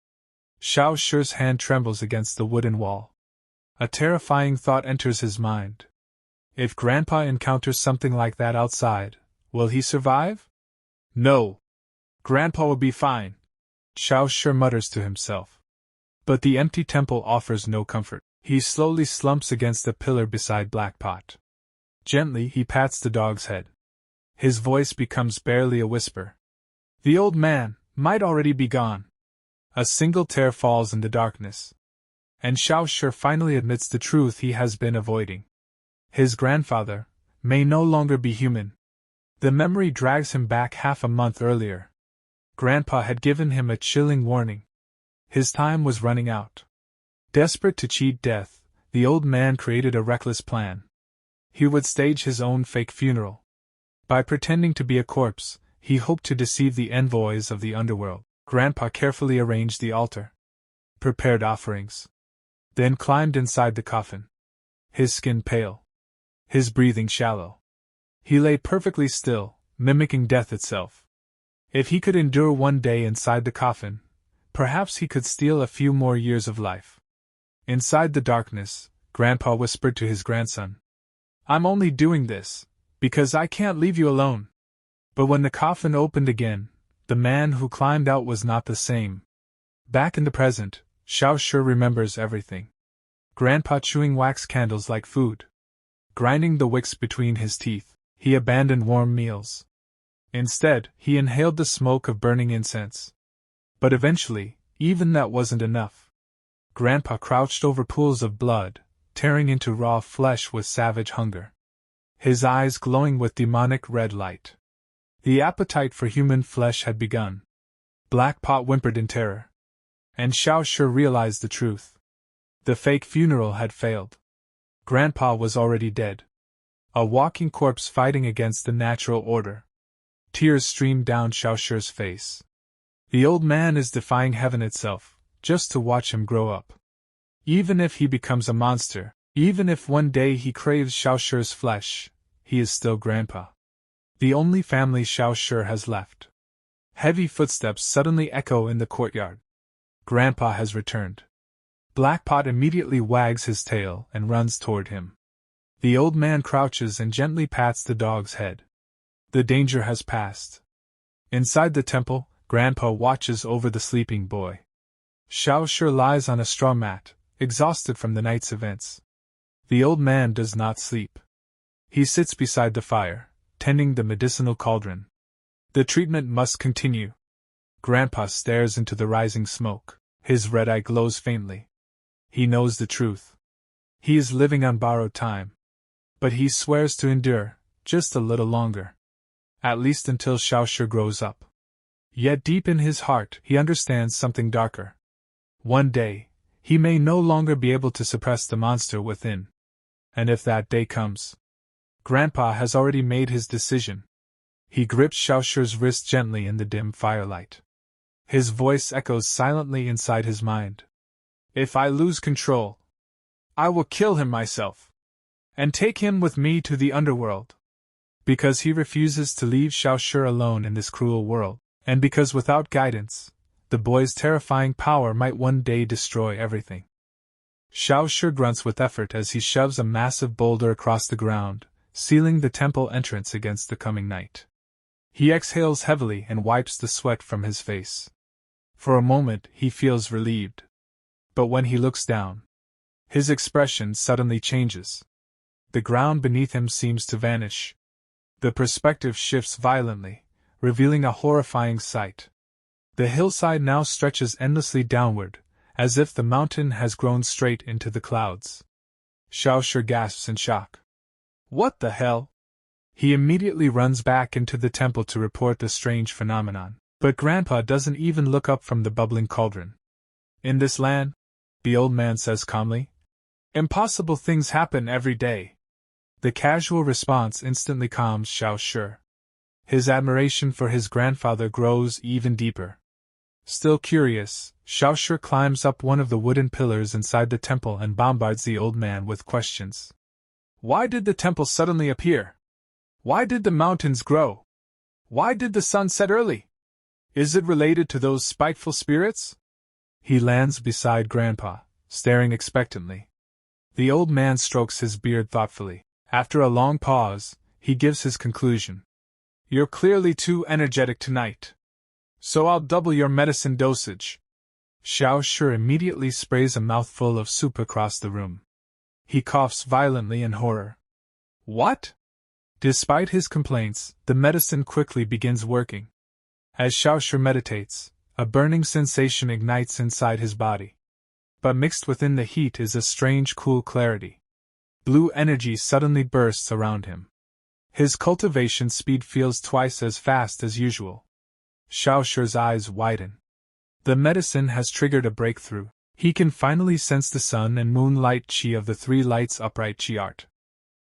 Xiao Shi's hand trembles against the wooden wall. A terrifying thought enters his mind. If Grandpa encounters something like that outside, will he survive? No. Grandpa will be fine, Xiao Shi mutters to himself. But the empty temple offers no comfort. He slowly slumps against a pillar beside Blackpot. Gently he pats the dog's head. His voice becomes barely a whisper. The old man might already be gone. A single tear falls in the darkness. And Xiao Shi finally admits the truth he has been avoiding. His grandfather may no longer be human. The memory drags him back half a month earlier. Grandpa had given him a chilling warning. His time was running out. Desperate to cheat death, the old man created a reckless plan. He would stage his own fake funeral. By pretending to be a corpse, he hoped to deceive the envoys of the underworld. Grandpa carefully arranged the altar. Prepared offerings. Then climbed inside the coffin. His skin pale. His breathing shallow. He lay perfectly still, mimicking death itself. If he could endure one day inside the coffin, perhaps he could steal a few more years of life. Inside the darkness, Grandpa whispered to his grandson. I'm only doing this because I can't leave you alone. But when the coffin opened again, the man who climbed out was not the same. Back in the present, Xiao Shi remembers everything. Grandpa chewing wax candles like food. Grinding the wicks between his teeth, he abandoned warm meals. Instead, he inhaled the smoke of burning incense. But eventually, even that wasn't enough. Grandpa crouched over pools of blood, tearing into raw flesh with savage hunger. His eyes glowing with demonic red light. The appetite for human flesh had begun. Blackpot whimpered in terror. And Xiao Shi realized the truth. The fake funeral had failed. Grandpa was already dead. A walking corpse fighting against the natural order. Tears streamed down Xiao Shi's face. The old man is defying heaven itself, just to watch him grow up. Even if he becomes a monster, even if one day he craves Xiao Shi's flesh, he is still Grandpa. The only family Xiao Shi has left. Heavy footsteps suddenly echo in the courtyard. Grandpa has returned. Blackpot immediately wags his tail and runs toward him. The old man crouches and gently pats the dog's head. The danger has passed. Inside the temple, Grandpa watches over the sleeping boy. Xiao Shi lies on a straw mat, exhausted from the night's events. The old man does not sleep. He sits beside the fire, tending the medicinal cauldron. The treatment must continue. Grandpa stares into the rising smoke. His red eye glows faintly. He knows the truth. He is living on borrowed time. But he swears to endure, just a little longer. At least until Xiao Shi grows up. Yet deep in his heart he understands something darker. One day, he may no longer be able to suppress the monster within. And if that day comes, Grandpa has already made his decision. He grips Xiaoshu's wrist gently in the dim firelight. His voice echoes silently inside his mind. If I lose control, I will kill him myself, and take him with me to the underworld. Because he refuses to leave Xiaoshu alone in this cruel world, and because without guidance, the boy's terrifying power might one day destroy everything. Xiaoshu grunts with effort as he shoves a massive boulder across the ground, sealing the temple entrance against the coming night. He exhales heavily and wipes the sweat from his face. For a moment he feels relieved. But when he looks down, his expression suddenly changes. The ground beneath him seems to vanish. The perspective shifts violently, revealing a horrifying sight. The hillside now stretches endlessly downward, as if the mountain has grown straight into the clouds. Xiaoshu gasps in shock. What the hell? He immediately runs back into the temple to report the strange phenomenon, but Grandpa doesn't even look up from the bubbling cauldron. In this land, the old man says calmly, impossible things happen every day. The casual response instantly calms Xiaoshu. His admiration for his grandfather grows even deeper. Still curious, Xiaoshu climbs up one of the wooden pillars inside the temple and bombards the old man with questions. Why did the temple suddenly appear? Why did the mountains grow? Why did the sun set early? Is it related to those spiteful spirits? He lands beside Grandpa, staring expectantly. The old man strokes his beard thoughtfully. After a long pause, he gives his conclusion. You're clearly too energetic tonight. So I'll double your medicine dosage. Xiaoshu immediately sprays a mouthful of soup across the room. He coughs violently in horror. What? Despite his complaints, the medicine quickly begins working. As Xiaoshu meditates, a burning sensation ignites inside his body. But mixed within the heat is a strange cool clarity. Blue energy suddenly bursts around him. His cultivation speed feels twice as fast as usual. Xiaoshu's eyes widen. The medicine has triggered a breakthrough. He can finally sense the sun and moonlight chi of the three lights upright chi art.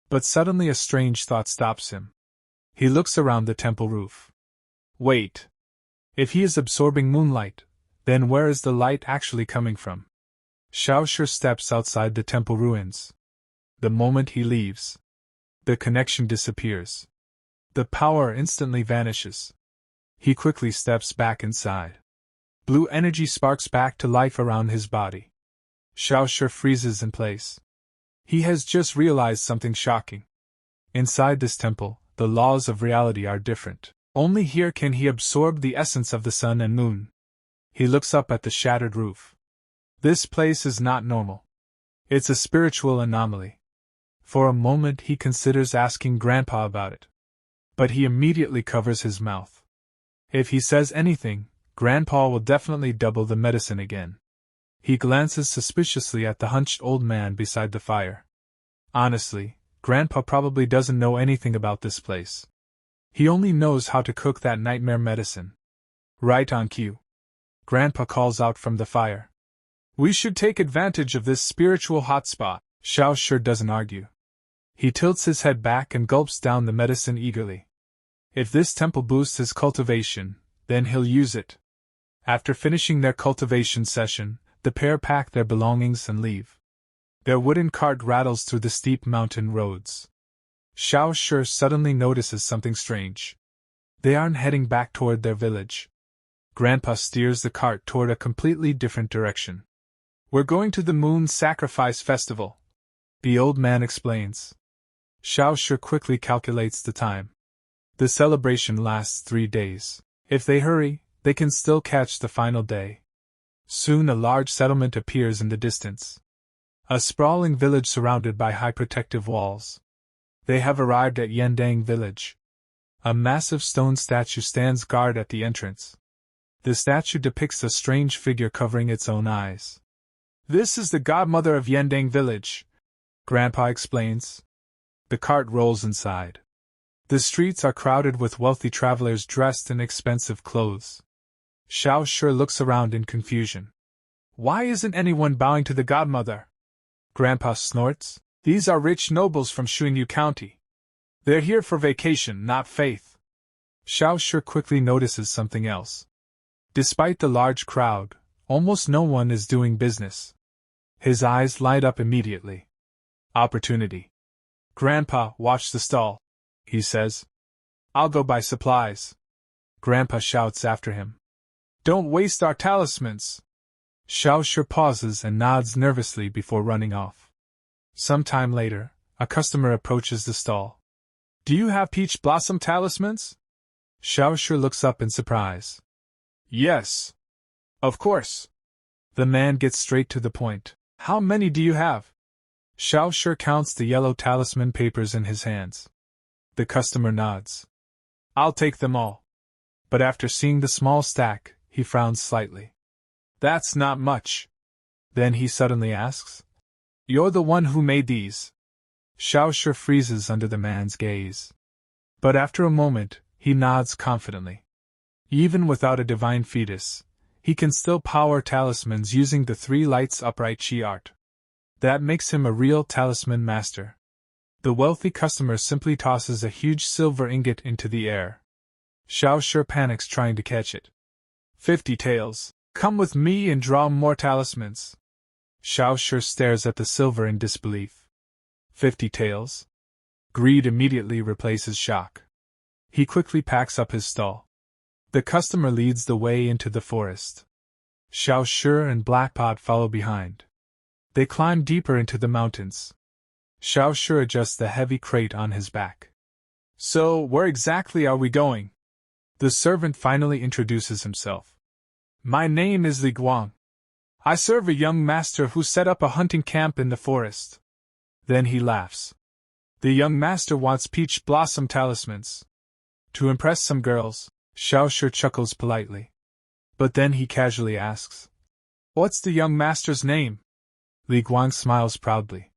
But suddenly a strange thought stops him. He looks around the temple roof. Wait. If he is absorbing moonlight, then where is the light actually coming from? Xiaoshu steps outside the temple ruins. The moment he leaves, the connection disappears. The power instantly vanishes. He quickly steps back inside. Blue energy sparks back to life around his body. Xiaoshu freezes in place. He has just realized something shocking. Inside this temple, the laws of reality are different. Only here can he absorb the essence of the sun and moon. He looks up at the shattered roof. This place is not normal. It's a spiritual anomaly. For a moment he considers asking Grandpa about it. But he immediately covers his mouth. If he says anything, Grandpa will definitely double the medicine again. He glances suspiciously at the hunched old man beside the fire. Honestly, Grandpa probably doesn't know anything about this place. He only knows how to cook that nightmare medicine. Right on cue. Grandpa calls out from the fire. We should take advantage of this spiritual hotspot. Xiaoshu doesn't argue. He tilts his head back and gulps down the medicine eagerly. If this temple boosts his cultivation, then he'll use it. After finishing their cultivation session, the pair pack their belongings and leave. Their wooden cart rattles through the steep mountain roads. Xiaoshu suddenly notices something strange. They aren't heading back toward their village. Grandpa steers the cart toward a completely different direction. We're going to the moon sacrifice festival, the old man explains. Xiaoshu quickly calculates the time. The celebration lasts 3 days. If they hurry, they can still catch the final day. Soon a large settlement appears in the distance. A sprawling village surrounded by high protective walls. They have arrived at Yandang village. A massive stone statue stands guard at the entrance. The statue depicts a strange figure covering its own eyes. This is the godmother of Yandang village, Grandpa explains. The cart rolls inside. The streets are crowded with wealthy travelers dressed in expensive clothes. Xiaoshu looks around in confusion. Why isn't anyone bowing to the godmother? Grandpa snorts. These are rich nobles from Xuanyu County. They're here for vacation, not faith. Xiao Shi quickly notices something else. Despite the large crowd, almost no one is doing business. His eyes light up immediately. Opportunity. Grandpa, watch the stall, he says. I'll go buy supplies. Grandpa shouts after him. Don't waste our talismans. Xiao Shi pauses and nods nervously before running off. Some time later, a customer approaches the stall. Do you have peach blossom talismans? Xiao Shi looks up in surprise. Yes. Of course. The man gets straight to the point. How many do you have? Xiao Shi counts the yellow talisman papers in his hands. The customer nods. I'll take them all. But after seeing the small stack, he frowns slightly. That's not much. Then he suddenly asks, You're the one who made these. Xiao Shi freezes under the man's gaze. But after a moment, he nods confidently. Even without a divine fetus, he can still power talismans using the three lights upright chi art. That makes him a real talisman master. The wealthy customer simply tosses a huge silver ingot into the air. Xiao Shi panics trying to catch it. 50 taels, come with me and draw more talismans. Xiao Shi stares at the silver in disbelief. 50 taels? Greed immediately replaces shock. He quickly packs up his stall. The customer leads the way into the forest. Xiao Shi and Blackpot follow behind. They climb deeper into the mountains. Xiao Shi adjusts the heavy crate on his back. So, where exactly are we going? The servant finally introduces himself. My name is Li Guang. I serve a young master who set up a hunting camp in the forest. Then he laughs. The young master wants peach blossom talismans. To impress some girls, Xiao Shi chuckles politely. But then he casually asks, What's the young master's name? Li Guang smiles proudly.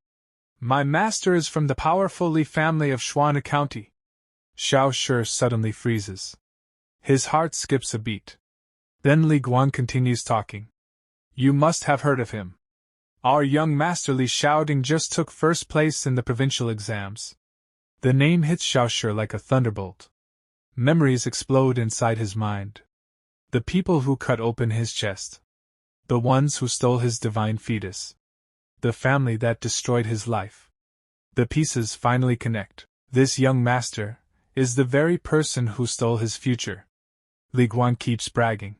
My master is from the powerful Li family of Xuanyu County. Xiao Shi suddenly freezes. His heart skips a beat. Then Li Guang continues talking. You must have heard of him. Our young master Li Xiaoding just took first place in the provincial exams. The name hits Xiao Shi like a thunderbolt. Memories explode inside his mind. The people who cut open his chest. The ones who stole his divine fetus. The family that destroyed his life. The pieces finally connect. This young master is the very person who stole his future. Li Guang keeps bragging.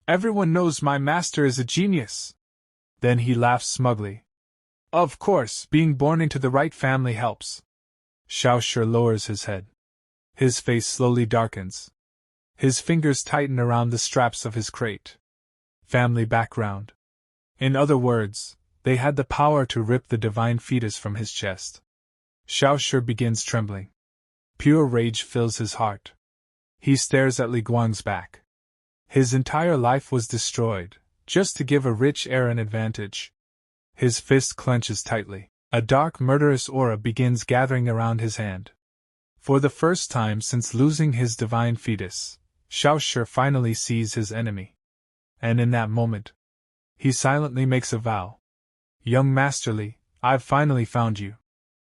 Everyone knows my master is a genius. Then he laughs smugly. Of course, being born into the right family helps. Xiao Shi lowers his head. His face slowly darkens. His fingers tighten around the straps of his crate. Family background. In other words, they had the power to rip the divine fetus from his chest. Xiao Shi begins trembling. Pure rage fills his heart. He stares at Li Guang's back. His entire life was destroyed, just to give a rich heir an advantage. His fist clenches tightly. A dark murderous aura begins gathering around his hand. For the first time since losing his divine fetus, Xiao Shi finally sees his enemy. And in that moment, he silently makes a vow. Young Master Li, I've finally found you.